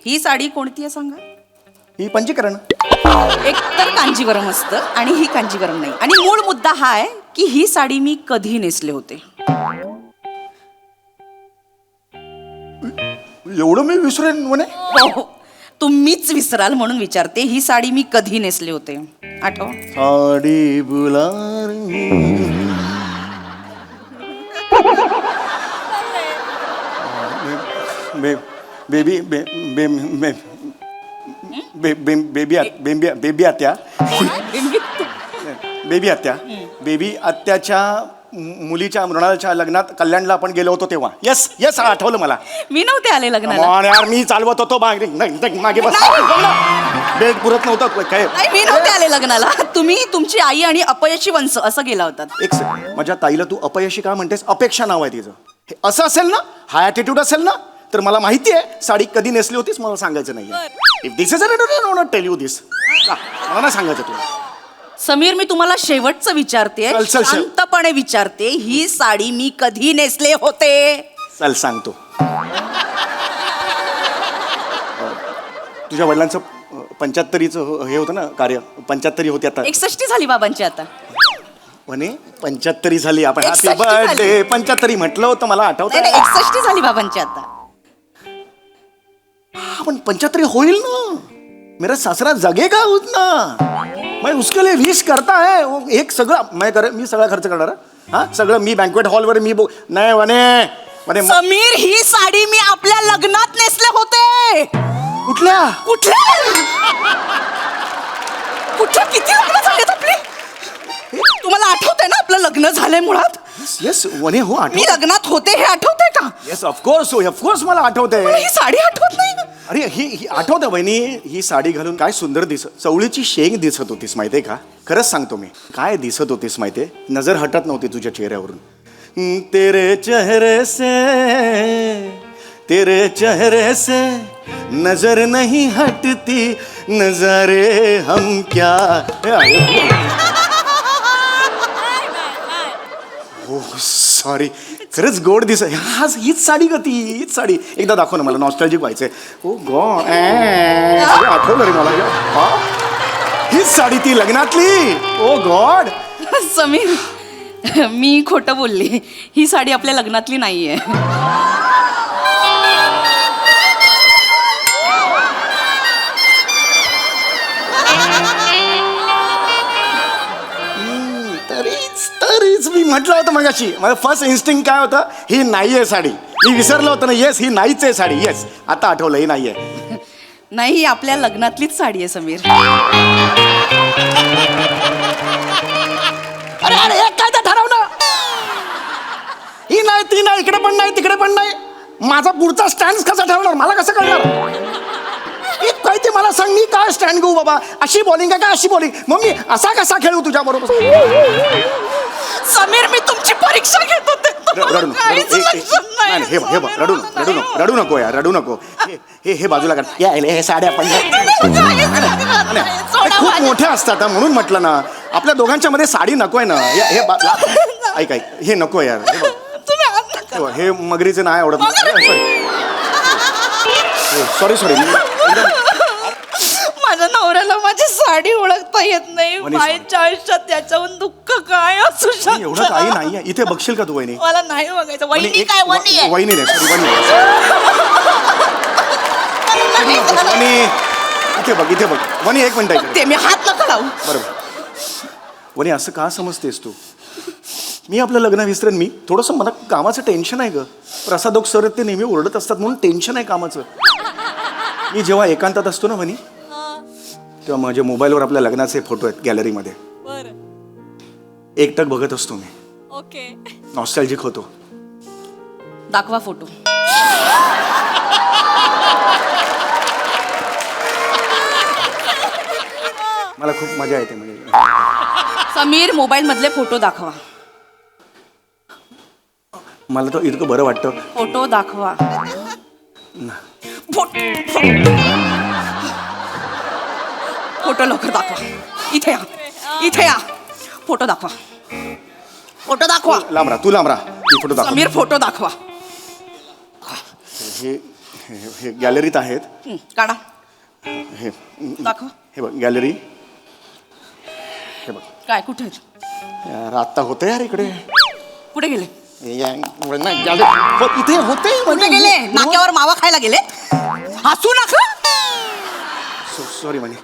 ही साडी कोणती आहे सांगा. ही पंचीकरण. एक तर कांजीवरम असतं आणि ही कांजीवरम नाही. आणि मूळ मुद्दा हा आहे की ही साडी मी कधी नेसले होते. एवढं मी विसरेन म्हणे. हो, तुम्हीच विसराल म्हणून विचारते. ही साडी मी कधी नेसले होते आठव. साडी बुलार बेबी बेबी आत्या बेबी आत्या बेबी आत्याच्या मुलीच्या मृणालच्या लग्नात कल्याणला आपण गेलो होतो तेव्हा. येस येस आठवलं मला. मी नव्हते आले लग्नाला. Come on यार, मी चालवत होतो मागे बस. बेड पुरत नव्हतं काय. नाही, मी नव्हते आले लग्नाला. तुम्ही, तुमची आई आणि अपयशी वंश असं गेला होतात. एक माझ्या ताईला तू अपयशी का म्हणतेस? अपेक्षा नाव आहे तिचं. हे असं असेल ना, हा ॲटिट्यूड असेल ना, तर मला माहिती आहे साडी कधी नेसली होतीस मला सांगायचं नाही. If this is tell you this, मला नाही सांगायचं तुला. समीर, मी तुम्हाला शेवटचं विचारते, चल, चल, चल. शांतपणे विचारते. ही साडी मी कधी नेसले होते? चल सांगतो. तुझ्या वडिलांचं 75चं हे होतं ना कार्य. 75 होती आता. 61 झाली बाबांची आता. म्हणे 75 झाली. आपण हॅपी 61 झाली. बर्थडे 75 म्हटलं होतं मला आठवतं. नाही, 61 झाली बाबांची आता. पण 75 होईल ना. मेरा सासरा जगेगा उतना. मैं उसके लिए विश करता है. वो एक सगळं मी सगळा खर्च करणार. हा सगळं मी बँक्वेट हॉलवर मी नाही म्हणे समीर, ही साडी मी आपल्या लग्नात नेसले होते. कुठल्या कुठल्या किती लग्न झालेत आपले? तुम्हाला आठवतंय ना आपलं लग्न झालंय मुळात? येस वने हो मी लग्नात होते हे आठवतंय का? येस ऑफकोर्स मला आठवतंय. मला ही साडी आठवत नाही. अरे ही आठवतं बहिणी. ही साडी घालून काय सुंदर चवळीची शेंग दिसत होतीस माहितीये का? खरंच सांगतो मी. काय दिसत होतीस माहितीये? नजर हटत नव्हती तुझ्या चेहऱ्यावरून. तेरे चेहरे से नजर नहीं हटती, नजारे हम क्या. हो सॉरी, खरंच गोड दिस. हीच साडी गती, हीच साडी. एकदा दाखव ना मला, नॉस्टॅल्जिक व्हायचंय. ओ गॉड, आठवलं रे मला. हीच साडी ती लग्नातली. ओ गॉड. समीर, मी खोटं बोलली. ही साडी आपल्या लग्नातली नाहीये. तरीच मी म्हटलं होतं मगाशी. माझं फर्स्ट इन्स्टिंग काय होतं? ही नाहीये साडी. मी विसरलं होतं ना. येस, ही नाहीच आहे साडी. येस, आता आठवलं, ही नाहीये. नाही, ही आपल्या लग्नातलीच साडी आहे समीर. अरे काय तर ठरव ना. ही नाही, ती नाही, इकडे पण नाही, तिकडे पण नाही. माझा पुढचा स्टँड कसा ठरवणार? मला कसं कळणार? काय ते मला सांग. मी काय स्टँड घेऊ बाबा? अशी बॉलिंग आहे का अशी बॉलिंग? मग मी असा कसा खेळू तुझ्या बरोबर? समीर, मी तुमची परीक्षा घेत होते. रडू नको यार, रडू नको. हे बाजूला कर. हे साड्या पण खूप मोठ्या असतात म्हणून म्हटलं ना. आपल्या दोघांच्या मध्ये साडी नकोय ना. ऐक हे नको यार. हे मगरीचे नाही आवडत. सॉरी माझ्या नवऱ्याला माझी साडी ओळखता येत नाही. माझ्या आयुष्यात त्याच्याहून दुःख काय असू शकतं? एवढं काही नाहीये. इथे बघशील का तू वहिनी? मला नाही बघायचं. वहिनी काय? वहिनी आहे. वहिनी नाही, वहिनी. इथे बघ वहिनी. एक मिनिट ते मी हात नका लावू. बरोबर. वहिनी, असं का समजतेस तू? मी आपलं लग्न विसरेन. मी थोडंसं मला कामाचं टेन्शन आहे ग. प्रसादोक सर ते नेहमी ओरडत असतात म्हणून टेन्शन आहे कामाचं. मी जेव्हा एकांतात असतो ना वहिनी, तेव्हा माझ्या मोबाईलवर आपल्या लग्नाचे फोटो आहेत गॅलरीमध्ये. एकटक बघत असतो मी. ओके. नॉस्टॅल्जिक होतो. दाखवा फोटो. मला खूप मजा येते. म्हणजे समीर, मोबाईल मधले फोटो दाखवा. मला तर इतकं बरं वाटतं. फोटो दाखवा. फोटो लवकर दाखवा. इथे या. फोटो दाखवा. लांब राहा, तू लांब राहा. फोटो दाखव. समीर, फोटो दाखवा. हे गॅलरीत आहेत. काढा. हे दाखव हे बघ गॅलरी. हे बघ काय कुठे यार आता होतं यार इकडे. कुठे गेले इथे होते कुठे गेले नाक्यावर मावा खायला गेले हसू नका सॉरी म्हणे.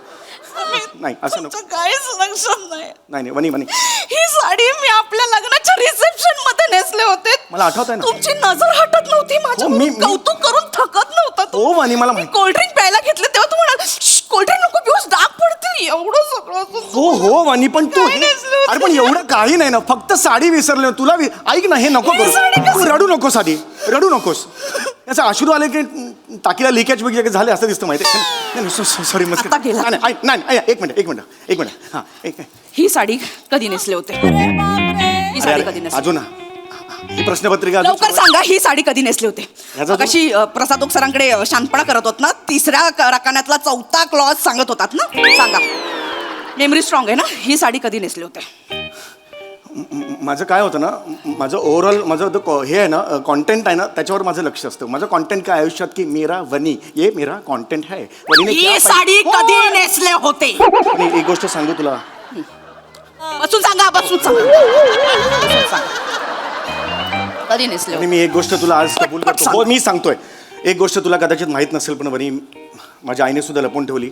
नाही असं नको. काहीच लक्षात नाही. नाही वनी वनी ही साडी मी आपल्या लग्नाच्या रिसेप्शन मध्ये नेसले होते. मला आठवतंय ना. तुमची नजर हटत नव्हती माझ्या. हो, मी- कौतुक करून थकत नव्हता तू. हो वनी मला मी माहिती. कोल्ड्रिंक प्यायला घेतले तेव्हा तू म्हणाल कोल्ड्रिंक नको पिऊस डाग पडतील एवढं सगळं असून हो हो वनी पण तू काय नेसलं होतं? अरे पण एवढं काही नाही ना फक्त साडी विसरले तुला ऐक ना हे नको ही साडी करू. कशी- तू रडू नकोस आधी रडू नकोस. याचा अश्रू आले की टाकीला लिकेज वगैरे झाले असं दिसतं माहिती. सॉरी मस्त आता गेला. नाही एक मिनिट हा एक ही साडी कधी नेसले होते ही साडी कधी नेसले अजून ही प्रश्नपत्रिका अजून लवकर सांगा ही साडी कधी नेसले होते ह्याचा तो- कशी प्रसाद ओक सरांकडे शांतपणा करत होत ना तिसऱ्या रकान्यातला चौथा क्लॉज सांगत होतात ना सांगा मेमरी स्ट्रॉंग आहे ना ही साडी कधी नेसले होते माझं काय होतं ना माझं ओव्हरऑल माझं हे आहे ना कॉन्टेंट आहे ना त्याच्यावर माझं लक्ष असतं. माझं कॉन्टेंट काय आयुष्यात की मेरा वनी ये मेरा कॉन्टेंट है. वनीने क्या ही साडी हो. कधी नेसले होते मी एक गोष्ट सांगू तुला. बसून सांगा बसून सांगा कधी नेसले आणि होते मी एक गोष्ट तुला आज कबूल पटपट करतो. सांग. हो मी सांगतोय एक गोष्ट तुला कदाचित माहित नसेल पण वनी माझ्या आईने सुद्धा लपवून ठेवली.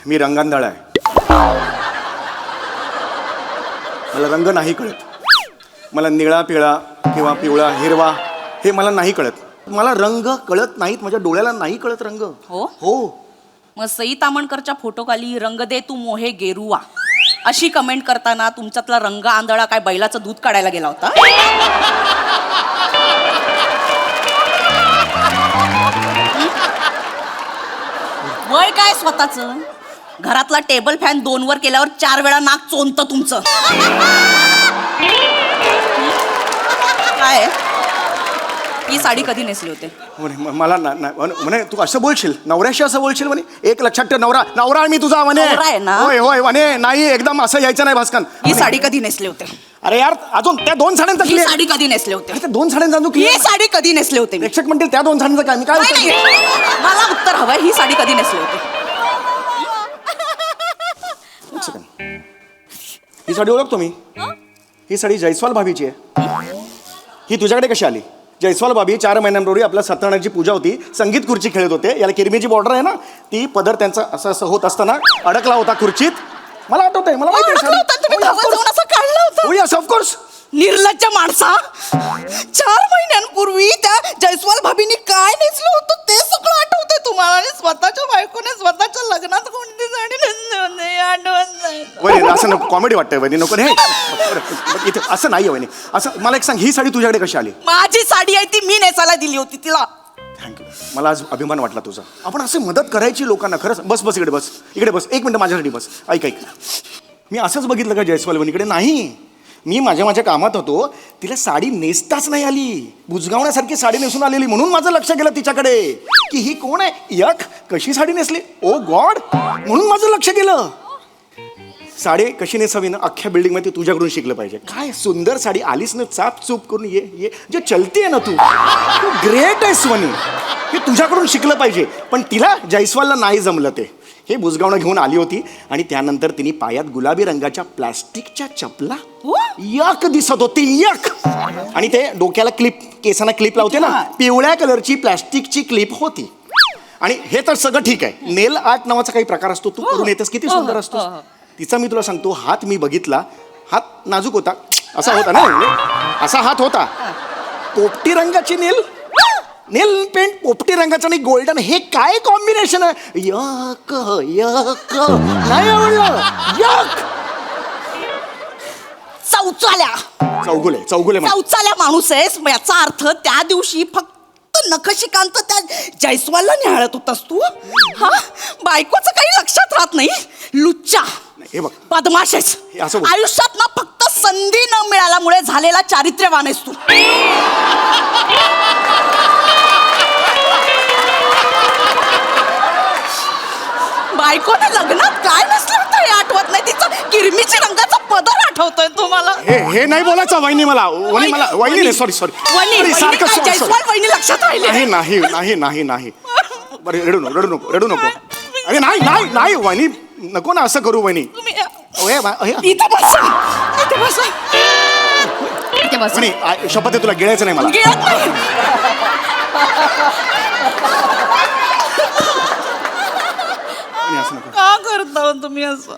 मी रंगांधाळ आहे. मला रंग नाही कळत. मला निळा पिळा किंवा पिवळा हिरवा हे मला नाही कळत. मला रंग कळत नाहीत. माझ्या डोळ्याला नाही कळत रंग. हो? हो मग सई तामणकरच्या फोटोखाली रंग दे तू मोहे गेरुवा अशी कमेंट करताना तुमच्यातला रंग आंधळा काय बैलाचं दूध काढायला गेला होता वय काय स्वतःच घरातला टेबल फॅन 2 वर केल्यावर 4 वेळा नाक चोंत तुमचं काय ही साडी कधी नेसली होते म्हणे मला म्हणे तू असं बोलशील नवऱ्याशी असं बोलशील म्हणे. एक लक्षात ठेव नवरा मी तुझा म्हणे. नवरा आहे ना? होय होय म्हणे नाही एकदम असं यायचं नाही भास्कन. ही साडी कधी नेसले होते अरे यार अजून त्या 2 साड्यांचा ही clear- साडी कधी नेसले होते अरे त्या 2 साड्यांचा तू ही clear- साडी कधी नेसले होते मी प्रेक्षक म्हणतील त्या 2 साड्यांचं काय मी काय नाही, उत्तर देऊ? नाही. मला उत्तर हवंय ही साडी कधी नेसली होती एक सेकंड. ही साडी ओळखतो मी. ही साडी जयस्वाल भाभीची आहे. ही तुझ्याकडे कशी आली. जयस्वाल भाभी 4 महिन्यांपूर्वी आपल्या सत्यनारायणची पूजा होती. संगीत खुर्ची खेळत होते. याला किरमीची बॉर्डर आहे ना ती पदर त्यांचा असं असं होत असताना अडकला होता खुर्चीत. मला आठवतंय मला माहिती अडकला होता, तुम्ही धावत जाऊन असं काढलं होतं. आहे ऑफकोर्स. निर्लज्ज माणसा 4 महिन्यांपूर्वी त्या जयस्वाल भाभींनी काय नेसलं होतं ते सगळं आठवतंय तुम्हाला आणि स्वतःच्या बायकोने स्वतःच्या लग्नात कोणती साडी नेसली होती आठवत नाही वहिनी असं नको कॉमेडी वाटतंय वहिनी नको रे. इथे असं नाही वहिनी असं मला एक सांग ही साडी तुझ्याकडे कशी आली. माझी साडी आहे ती मी नेसायला दिली होती तिला थँक्यू. मला आज अभिमान वाटला तुझा. आपण असे मदत करायची लोकांना खरंच. बस बस इकडे बस इकडे बस 1 मिनिट माझ्यासाठी बस. ऐक मी असंच बघितलं का जयस्वाल वहिनीकडे नाही. मी माझ्या कामात होतो तिला साडी नेसताच नाही आली. बुजगावण्यासारखी साडी नेसून आलेली म्हणून माझं लक्ष गेलं तिच्याकडे की ही कोण आहे यक कशी साडी नेसली ओ गॉड म्हणून माझं लक्ष गेलं. साडी कशी नेसावी ना अख्ख्या बिल्डिंगमध्ये तुझ्याकडून शिकलं पाहिजे. काय सुंदर साडी आलीस ना चाप चूप करून ये जे चलते ना तू ग्रेट आहेस वनी. हे तुझ्याकडून शिकलं पाहिजे. पण तिला जयस्वालला नाही जमलं ते. हे बुजगावणं घेऊन आली होती आणि त्यानंतर तिने पायात गुलाबी रंगाच्या प्लास्टिकच्या चपला यक दिसत होती यक. आणि ते डोक्याला केसांना क्लिप लावते ना पिवळ्या कलरची प्लास्टिकची क्लिप होती. आणि हे तर सगळं ठीक आहे. नेल आर्ट नावाचा काही प्रकार असतो तू करून येतेस किती सुंदर असतो. तिचा मी तुला सांगतो हात मी बघितला हात नाजूक होता असा होता ना असा हात होता. पोपटी रंगाची नेल पेंट पोपटी रंगाचा आणि गोल्डन हे काय कॉम्बिनेशन आहे. यक यक नाही आवडलं यक. चौगुले चौचाल्या माणूस आहेस याचा अर्थ त्या दिवशी फक्त नखशिकांत त्या जयस्वालला निहाळत होतास तू हा बायकोचं काही लक्षात राहत नाही लुच्चा हे बघ बदमाश आहेस. हे असं बोल. आयुष्यात ना फक्त संधी न मिळाल्यामुळे झालेला चारित्र्यवान आहेस तू बायकोने लग्नात काय नसलं होतं हे आठवत नाही तिचा किरमीची रंगाचा पदर आठवतोय तुम्हाला हे नाही बोलायचं वहिनी मला वहिनी सॉरी जयस्वाल वहिनी लक्षात राहिले नाही नाही नाही नाही नाही बरं रडू नको अरे नाही नाही नाही वहिनी नको ना असं करू वहिनी. तुम्ही या. ओए, इथं बसा. इथं बसा. इथे बसा. वहिनी शपथ आहे तुला गिळायचं नाही मला. गिळत नाही. वहिनी, असं नको. का करता हो तुम्ही असं?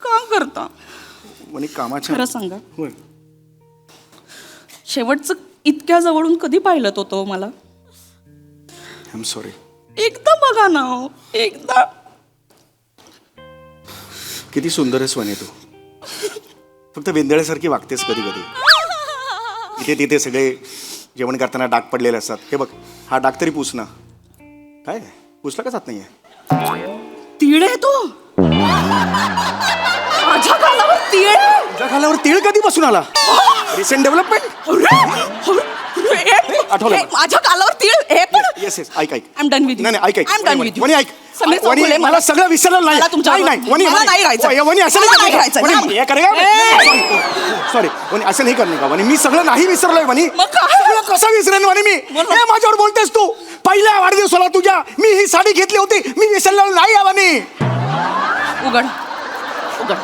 का करता? वहिनी कामाच्या खरं सांगा, होय. शेवटचं इतक्या जवळून कधी पाहिलं होतं मला? I am sorry. एकदा बघा ना हो, एकदा. किती सुंदर आहेस वहिनी तू. फक्त वेंदळ्यासारखी वागतेस कधी कधी. इथे तिथे सगळे जेवण करताना डाग पडलेले असतात. हे बघ हा डाग तरी पुस ना. काय पुसला का जात नाहीये? तीळ आहे तो. माझ्या गालावर तीळ आहे. तुझ्या खालावर तीळ कधी बसून आला? Recent development. आठवलं मला. माझ्या गालावर तीळ हे पण. येस येस ऐक ऐक. I'm done with you. नाही नाही ऐक ऐक. I'm done with you. वनी ऐक. समीर वनी चौगुले, मला सगळं विसरलं नाही. मला तुमच्या नाही नाही वनी मला नाही राहायचं. वनी असं मला नाही राहायचं. वनी हे करेगा. सॉरी वनी असं नाही करणे का वनी. मी सगळं नाही विसरलोय वनी. मग काय? सगळं कसं विसरेन वनी मी? मला- हे माझ्यावर बोलतेस तू. पहिल्या वाढदिवसाला तुझ्या मी ही साडी घेतली होती. मी विसरलेलो नाही आहे वनी. उघड उघड.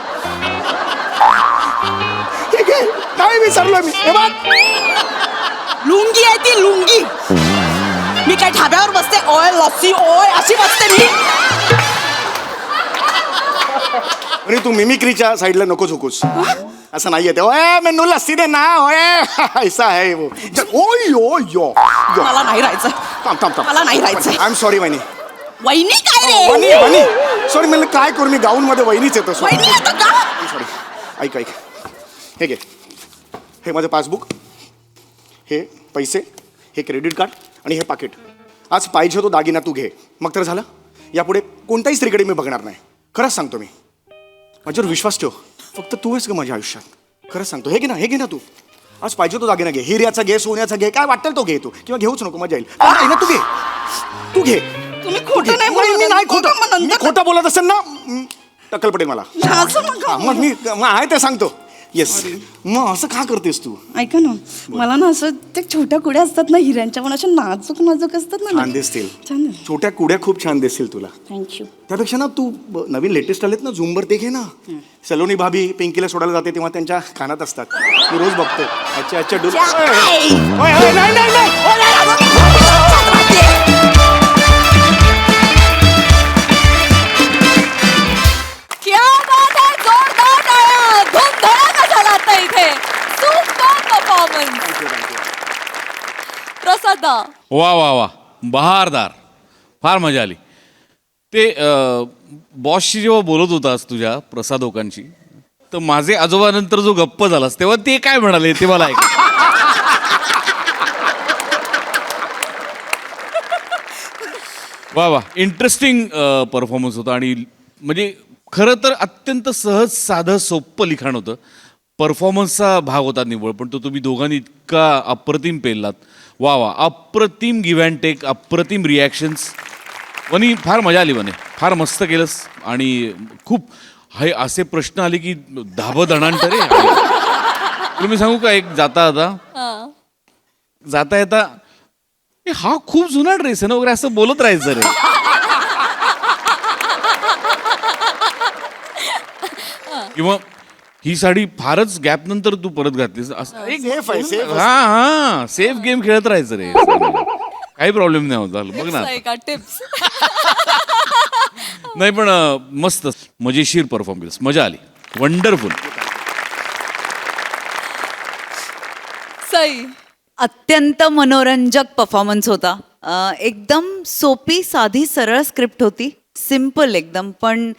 ठीक आहे नाही विसरलोय मी. हे बघ लुंगी आहे ती लुंगी. मी काय ढाब्यावर बसते ओय लस्सी ओय अशी बसते मी. आणि तू मिमिक्रीच्या साईडला नको झोकूस. असं नाहीये ते. ओए मेनू लस्सी दे ना. ओए ऐसा है वो. ओय यो यो यो. मला नाही राहायचं. थांब थांब थांब. मला नाही राहायचं. आय एम सॉरी वहिनी. वहिनी काय वहिनी रे? वहिनी सॉरी मला काय करू मी गाऊन मध्ये वहिनीच येतो. वहिनी आता का? सॉरी ऐक ऐक. हे घे. हे माझं पासबुक. हे पैसे. हे क्रेडिट कार्ड आणि हे पाकिट. आज पाहिजे तो दागिना तू घे. मग तर झालं. यापुढे कोणत्याही स्त्रीकडे मी बघणार नाही. खरंच सांगतो मी. माझ्यावर विश्वास ठेव. फक्त तू आहेस का माझ्या आयुष्यात. खरंच सांगतो. हे घे ना तू. आज पाहिजे तो दागिना घे. हिऱ्याचा घे सोन्याचा घे काय वाटेल तो घे तू. किंवा घेऊच नको मजा येईल. नाही ना तू घे. तू घे. तुम्ही खोटं नाही मी बोलत. नाही खोटं. मग नंतर- मी खोटं बोलत असेल ना टक्कल पडेल मला. असं नका. मग मी आहे ते सांगतो. येस मग असं का करतेस तू? ऐका ना मला ना असं त्या छोट्या कुड्या असतात ना हिऱ्यांच्या पण अशा नाजूक नाजूक असतात ना. छान दिसतील. छान. छोट्या कुड्या खूप छान दिसतील तुला. थँक्यू. त्यापेक्षा ना तू नवीन लेटेस्ट आलेत ना झुंबर ते घे ना. सलोनी भाभी पिंकीला सोडायला जाते तेव्हा त्यांच्या कानात असतात. मी रोज बघतो. अच्छा अच्छा डुल. नाही नाही नाही. क्या बात है, जोरदार टाळ्या, धूमधडाका झाला आता इथे. Super performance. प्रसादा वा वा वा बहारदार. फार मजा आली. ते बॉसशी जेव्हा बोलत होतास तुझ्या प्रसादोकांशी तर माझे आजोबानंतर जो गप्प झालास तेव्हा ते काय म्हणाले ते मला ऐक. वा वा इंटरेस्टिंग परफॉर्मन्स होता. आणि म्हणजे खरं तर अत्यंत सहज साधं सोप्पं लिखाण होतं. परफॉर्मन्सचा भाग होता निव्वळ पण तो तुम्ही दोघांनी इतका अप्रतिम पेललात. वा वा अप्रतिम गिव्ह अँड टेक. अप्रतिम रिॲक्शन्स. वनी फार मजा आली वने. फार मस्त केलंस. आणि खूप हे असे प्रश्न आले की धाबदणांतर रे. तुला मी सांगू का एक जाता येता हा खूप जुना ड्रेस आहे ना वगैरे असं बोलत राहायचं रे. किंवा ही साडी फारच गॅप नंतर तू परत घातलीस असं सेफ आहे सेफ. हा सेफ गेम खेळत राहायचं रे. काही प्रॉब्लेम नाही होत. झालं बघ ना. का टिप्स. नाही पण मस्त मजेशीर परफॉर्म केलंस. मजा आली. वंडरफुल. सई अत्यंत मनोरंजक परफॉर्मन्स होता. एकदम सोपी साधी सरळ स्क्रिप्ट होती. सिम्पल एकदम पण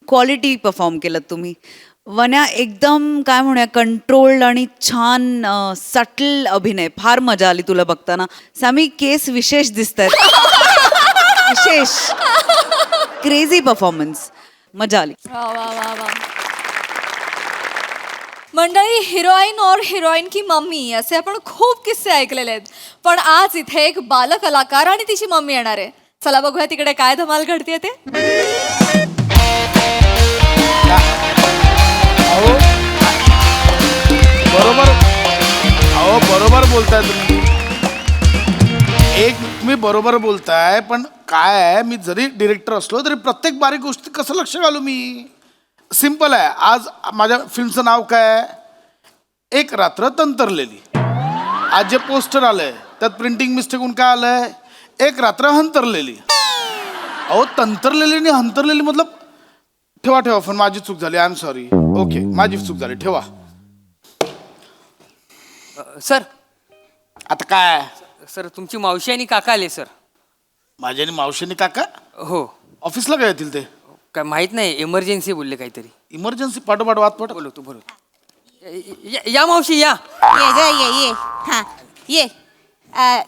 क्वालिटी परफॉर्म केलं तुम्ही. वन्या एकदम काय म्हणूया कंट्रोल्ड आणि छान सटल अभिनय. फार मजा आली तुला बघताना. सॅमी केस विशेष दिसत आहेत. विशेष क्रेझी परफॉर्मन्स. मजा आली. वा वा वा वा. मंडळी हिरोईन और हिरोईन की मम्मी असे आपण खूप किस्से ऐकलेले आहेत. पण आज इथे एक बालकलाकार आणि तिची मम्मी येणार आहे. चला बघूया तिकडे काय धमाल घडतीये ते. बरोबर बोलताय तुम्ही. एक तुम्ही बरोबर बोलताय पण काय आहे, मी जरी डिरेक्टर असलो तरी प्रत्येक बारीक गोष्टी कसं लक्ष घालू मी. सिम्पल आहे. आज माझ्या फिल्मचं नाव काय आहे, एक रात्र तंतरलेली. आज जे पोस्टर आलंय त्यात प्रिंटिंग मिस्टेक होऊन काय आलंय, एक रात्र हंतरलेली. अहो तंतरलेली आणि हंतरलेली मतलब ठेवा फोन, माझी चूक झाली, आय एम सॉरी. ओके, माझी चूक झाली, ठेवा. सर आता काय, सर तुमची मावशी आणि काका आले सर. माझ्या आणि मावशीने काका हो. ऑफिसला काय येतील ते, काय माहित नाही, इमर्जन्सी बोलले काहीतरी. इमर्जन्सी. पाठोपाठ वाट बोलवतो. या मावशी या. ये ग ये हा ये.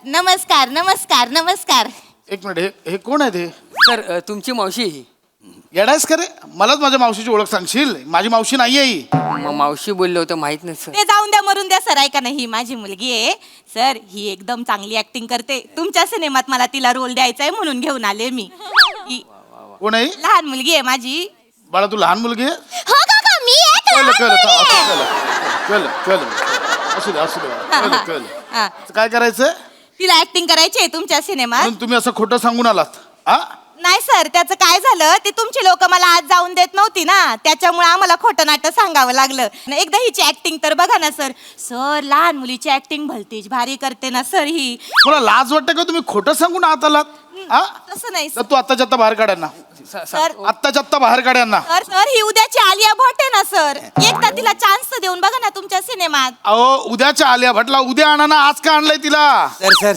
नमस्कार नमस्कार नमस्कार. एक मिनिट, हे कोण आहे ते. सर तुमची मावशी ही. येडायस का रे, मलाच माझ्या मावशीची ओळख सांगशील, माझी मावशी नाही आहे ही. मावशी बोलले होतं, माहित नाही सर. ते जाऊन द्या मरून द्या सर, ऐका ना, ही माझी मुलगी आहे सर. ही एकदम चांगली ऍक्टिंग करते. तुमच्या सिनेमात मला तिला रोल द्यायचा आहे म्हणून घेऊन आले मी. ही कोण आहे. लहान मुलगी आहे माझी. बाळा तू लहान मुलगी आहे. हो काका मी असू दे. हा. काय करायचं, तिला ऍक्टिंग करायची आहे तुमच्या सिनेमात. म्हणून तुम्ही असं खोटं सांगून आलात. हा, नाही सर, त्याचं काय झालं, ते तुमची लोक मला आज जाऊन देत नव्हती ना, त्याच्यामुळे आम्हाला खोटं नाटक सांगावं लागलं. एकदा हिची ऍक्टिंग तर बघा ना सर. सर लहान मुलीची ऍक्टिंग भलतीच भारी करते ना सर ही. तुला लाज वाटते का, तुम्ही खोटं सांगून आत आलात. हा, तसं नाही तर तू आत्ताच्या आत्ता बाहेर काढ्या ना, सर. आत्ताच्या आत्ता बाहेर काढ्या ना. सर सर ही उद्याची आलिया भट आहे ना सर. एकदा तिला चान्स तर देऊन बघा ना तुमच्या सिनेमात. अहो उद्याच्या आलिया भटला उद्या आणा ना, आज का आणलंय तिला.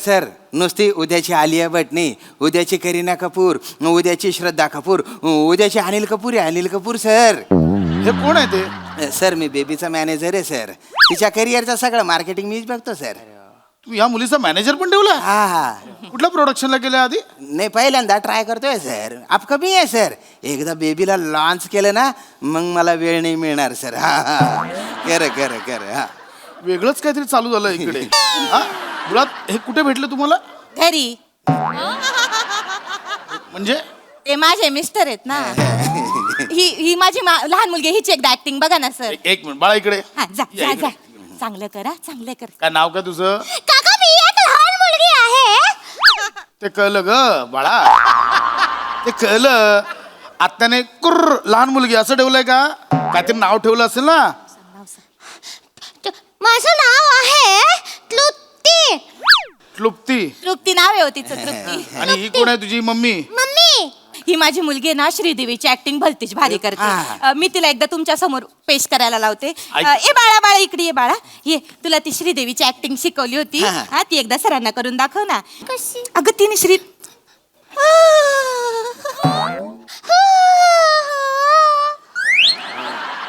सर नुसती उद्याची आलिया भट नाही, उद्याची करीना कपूर, उद्याची श्रद्धा कपूर, उद्याची अनिल कपूर आहे. अनिल कपूर सर. हे कोण आहे ते. सर मी बेबीचा मॅनेजर आहे सर. तिच्या करिअरचं सगळं मार्केटिंग मीच बघतो सर. तू या मुलीचा मॅनेजर पण ठेवला. हा. कुठल्या प्रोडक्शनला केलं आधी. नाही पहिल्यांदा ट्राय करतोय सर. अपकमिंग आहे सर. एकदा बेबीला लॉन्च केलं ना मग मला वेळ नाही मिळणार सर. हा. कर हा. वेगळंच काहीतरी चालू झालं इकडे. हा, मुळात हे कुठे भेटलं तुम्हाला. घरी. म्हणजे ते माझे मिस्टर आहेत ना. ही माझी लहान मुलगी, हिची एकदा ऍक्टिंग बघा ना सर. एक मिनिट बाळा इकडे. हा जा या जा इकडे. जा. चांगलं करा, चांगलं कर. काय नाव काय तुझं. काका मी एक लहान मुलगी आहे. ते कळलं ग बाळा, ते कळलं. आत्याने कुर्र लहान मुलगी असं ठेवलंय का, काहीतरी नाव ठेवलं असेल ना. माझं नाव आहे तृप्ती. तृप्ती. तृप्ती नाव आहे हो तिचं, तृप्ती. आणि ही कोण आहे तुझी मम्मी. मम्मी ही माझी मुलगी आहे ना, श्रीदेवीची ऍक्टिंग भलतीच भारी करते. मी तिला एकदा तुमच्या समोर पेश करायला लावते. ए बाळा इकडे ये बाळा. ये तुला ती श्रीदेवीची ऍक्टिंग शिकवली होती. हा ती एकदा सरांना करून दाखव ना. कशी. अगं तिने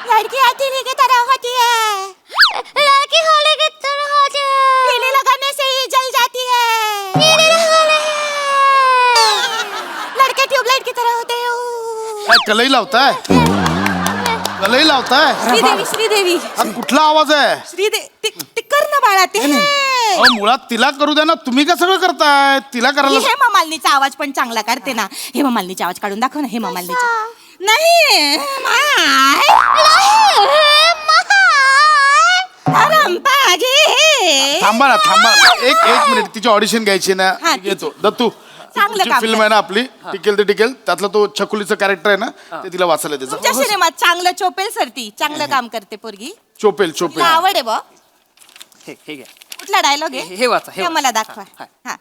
लड़की हथेली की तरह होती है, लड़की होली की तरह होती है, पीले लगाने से ही जल जाती है, पीले लगाने लड़के ट्यूबलाइट की तरह होते हैं. काय कलई लावताय, कलई लावताय. श्रीदेवी हा कुठला आवाज आहे. श्रीदेवी ते कर ना बाळा ते. अहो मुळात तिला करू द्या ना, तुम्ही का सगळं करताय. तिला करायला. हेमा मालिनीचा आवाज पण चांगला करते ना. हेमा मालिनीचा आवाज काढून दाखव ना. हेमा मालिनीचा नाही. थांबा ना. एक मिनिट, तिची ऑडिशन घ्यायची ना. येतो दत्तू. चांगलं काम फिल्म आहे ना आपली, टिकेल ते टिकेल, त्यातला तो छकुलीचं कॅरेक्टर आहे ना, ते तिला वाचायला तुमच्या त्याचं. सिनेमात चांगलं चोपेल सर. ती चांगलं काम करते पोरगी. चोपेल. तिला आवड आहे बा. हे घ्या. कुठला डायलॉग आहे हे वाचा, हे हे मला दाखवा. हा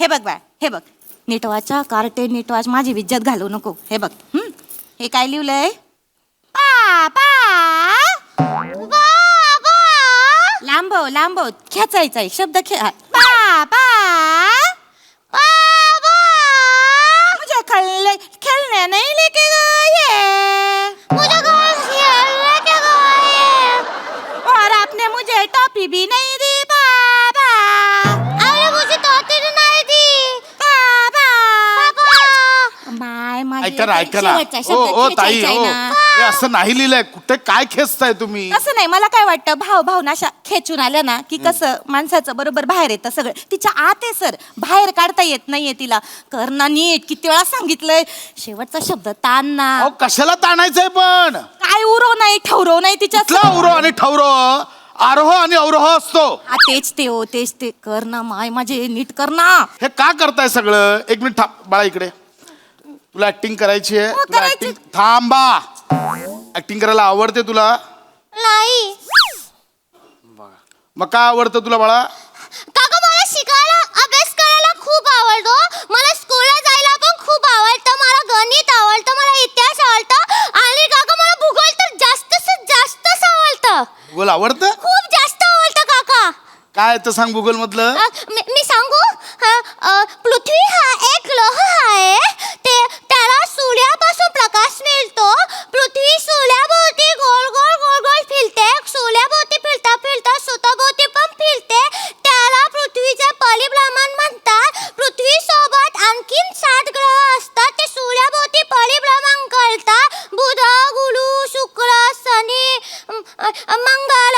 हे बघ बाळ, हे बघ. नीट वाचा कार्टे, नीट वाच, माझी इज्जत घालू नको. हे बघ. हे काय लिहिलंय. लांबव खेचायचा आहे शब्द. मुझे खेलने नहीं लेके गए, मुझे खेलने के गए, और आपने मुझे टॉफी भी नहीं दी बाबा. आपने मुझे टॉफी नहीं दी बाबा. ऐका ना. ओ ताई, हे असं नाही लिहिलंय कुठे. काय खेचताय तुम्ही. असं नाही. मला काय वाटतं, भावना अशा खेचून आल्या ना की कसं माणसाचं बरोबर बाहेर येतं सगळं. तिच्या आत आहे सर, बाहेर काढता येत नाहीये तिला. करणं नीट किती वेळा सांगितलंय. शेवटचा शब्द ताण ना. अहो कशाला ताणायचंय पण. काय उरो नाही ठवरो नाही तिच्या. कुठला उरो आणि ठवरो. आरोह आणि अवरोह असतो. तेच ते हो तेच ते कर ना माय माझे नीट कर ना. हे का करताय सगळं? एक मिनिट थांब बाळा इकडे. तुला ऍक्टिंग करायची आहे? तुला करायची. ऍक्टिंग थांबा. ऍक्टिंग करायला आवडते तुला? नाही मग काय आवडतं तुला बाळा? काका मला शिकायला अभ्यास करायला खूप आवडतो. मला स्कूलला जायला पण खूप आवडतं. मला गणित आवडतं, मला इतिहास आवडतं आणि काका मला भूगोल तर जास्तच आवडतं. भूगोल आवडतं? खूप जास्त आवडतं काका. काय तर सांग भूगोल मधलं. मी सांगू? पृथ्वी हा एक ग्रह आहे. त्याला सूर्यापासून प्रकाश मिळतो. पृथ्वी सूर्याभोवती गोल गोल गोल गोल फिरते. सूर्याभोवती फिरता फिरता स्वतःभोवती पण फिरते. त्याला पृथ्वीचे परिभ्रमण म्हणतात. पृथ्वी सोबत आणखीन 7 ग्रह असतात. ते सूर्याभोवती परिभ्रमण करतात. बुध, गुरु, शुक्र, शनी, मंगळ,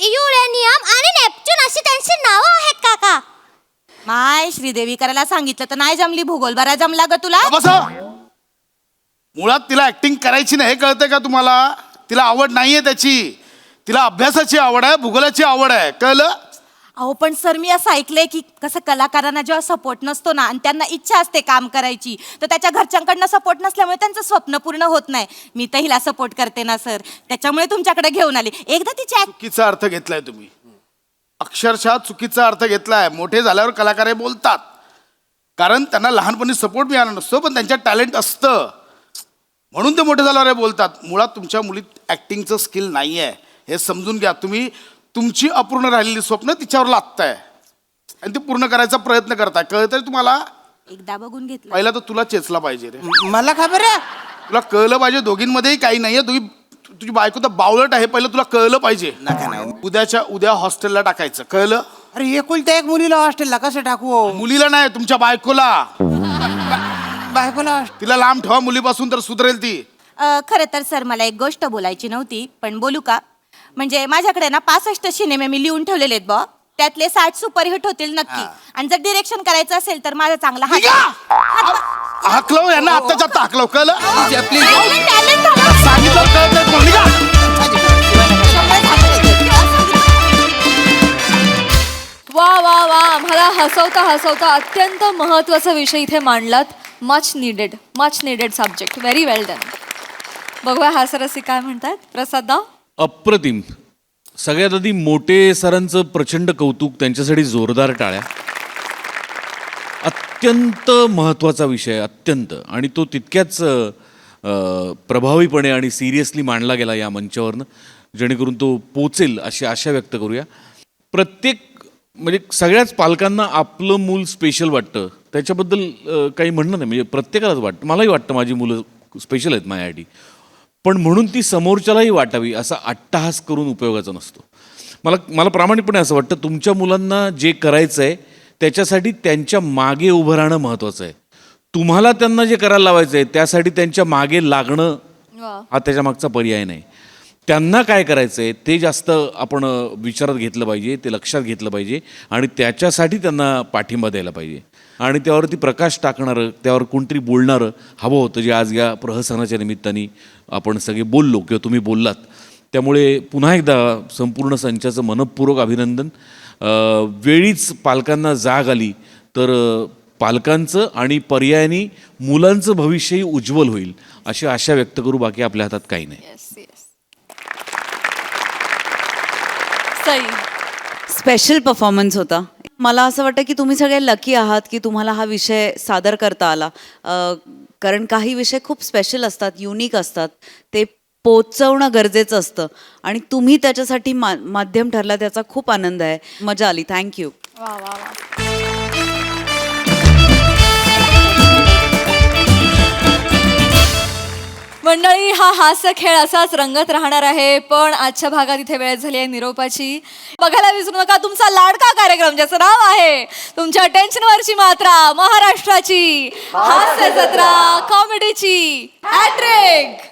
युरेनियम आणि नेपच्यून अशी त्यांची नावं आहेत काका. माय श्रीदेवी करायला सांगितलं तर नाही जमली. भूगोल बरा जमला ग तुला. बसा. मुळात तिला ऍक्टिंग करायची नाही हे कळतंय का तुम्हाला? तिला आवड नाहीये त्याची. तिला अभ्यासाची आवड आहे, भूगोलाची आवड आहे. कळलं? अहो पण सर मी असं ऐकलंय की कसं कलाकारांना जेव्हा सपोर्ट नसतो ना आणि त्यांना इच्छा असते काम करायची तर त्याच्या घरच्यांकडनं सपोर्ट नसल्यामुळे त्यांचं स्वप्न पूर्ण होत नाही. मी तर हिला सपोर्ट करते ना सर, त्याच्यामुळे तुमच्याकडे घेऊन आली. एकदा तिची चुकीचा अर्थ घेतलाय तुम्ही. अक्षरशः चुकीचा अर्थ घेतलाय. मोठे झाल्यावर कलाकार हे बोलतात कारण त्यांना लहानपणी सपोर्ट मिळाला नसतो पण त्यांच्यात टॅलेंट असतं म्हणून ते मोठे झाल्यावर हे बोलतात. मुळात तुमच्या मुलीत ऍक्टिंगचं स्किल नाही आहे हे समजून घ्या. तुम्ही तुमची अपूर्ण राहिलेली स्वप्न तिच्यावर लादताय आणि ती पूर्ण करायचा प्रयत्न करताय. कळतंय तुम्हाला? एकदा बघून घेतलं. पहिला तर तुला चेचला पाहिजे रे. मला खबर आहे. तुला कळलं पाहिजे दोघींमध्येही काही नाहीये. तुझी बायको तर बावळट आहे. पहिलं तुला कळलं पाहिजे. नका ना. उद्याच्या उद्या हॉस्टेलला टाकायचं. कळलं? अरे एकुलत्या एक मुलीला हॉस्टेलला कसं टाकू? मुलीला नाही तुमच्या बायकोला. बायकोला तिला लांब ठेवा मुलीपासून तर सुधरेल ती. खरं तर सर मला एक गोष्ट बोलायची नव्हती पण बोलू का? म्हणजे माझ्याकडे ना 65 सिनेमे मी लिहून ठेवलेले आहेत बॉ. त्यातले 60 सुपरहिट होतील नक्की. आणि जर डिरेक्शन करायचं असेल तर माझा चांगला हाकलव यांना आत्ताच्या आत्ता हाकलव. कळलं? प्लीज सांगितलं कळत नाही तुम्हाला. निघा. वा वा वा आम्हाला हसवता हसवता अत्यंत महत्त्वाचा विषय इथे मांडलात. Much needed subject. व्हेरी वेल डन. बघूया हास्यरसिक काय म्हणतात. प्रसाद अप्रतिम. सगळ्यात आधी मोठे सरांचं प्रचंड कौतुक, त्यांच्यासाठी जोरदार टाळ्या. अत्यंत महत्त्वाचा विषय अत्यंत आणि तो तितक्याच प्रभावीपणे आणि सिरियसली मांडला गेला या मंचावरनं जेणेकरून तो पोचेल अशी आशा व्यक्त करूया. प्रत्येक म्हणजे सगळ्याच पालकांना आपलं मूल स्पेशल वाटतं त्याच्याबद्दल काही म्हणणं नाही. म्हणजे प्रत्येकालाच वाटतं. मलाही वाटतं माझी मुलं स्पेशल आहेत माझ्यासाठी. पण म्हणून ती समोरच्यालाही वाटावी असा अट्टहास करून उपयोगाचा नसतो. मला प्रामाणिकपणे असं वाटतं तुमच्या मुलांना जे करायचं आहे त्याच्यासाठी त्यांच्या मागे उभं राहणं महत्त्वाचं आहे. तुम्हाला त्यांना जे करायला लावायचं आहे त्यासाठी त्यांच्या मागे लागणं हा त्याच्या मागचा पर्याय नाही. त्यांना काय करायचं आहे ते जास्त आपण विचारात घेतलं पाहिजे, ते लक्षात घेतलं पाहिजे आणि त्याच्यासाठी त्यांना पाठिंबा द्यायला पाहिजे. आणि त्यावरती प्रकाश टाकणारं, त्यावर कोणतरी बोलणारं हवं होतं, जे आज या प्रहसनाच्या निमित्ताने आपण सगळे बोललो किंवा तुम्ही बोललात. त्यामुळे पुन्हा एकदा संपूर्ण संचाचं मनःपूर्वक अभिनंदन. वेळीच पालकांना जाग आली तर पालकांचं आणि पर्यायाने मुलांचं भविष्यही उज्ज्वल होईल अशी आशा व्यक्त करू. बाकी आपल्या हातात काही नाही. स्पेशल परफॉर्मन्स होता. मला असं वाटतं की तुम्ही सगळे लकी आहात की तुम्हाला हा विषय सादर करता आला. कारण काही विषय खूप स्पेशल असतात, युनिक असतात. ते पोचवणं गरजेचं असतं आणि तुम्ही त्याच्यासाठी माध्यम ठरला त्याचा खूप आनंद आहे. मजा आली. थँक्यू. वा वा वा. मंडळी हा हास्य खेळ असाच रंगत राहणार आहे पण आजच्या भागात इथे वेळ झाली आहे निरोपाची. बघायला विसरू नका तुमचा लाडका कार्यक्रम ज्याचं नाव आहे तुमच्या टेन्शनवरची मात्रा, महाराष्ट्राची हास्य जत्रा, कॉमेडीची हॅट्रिक.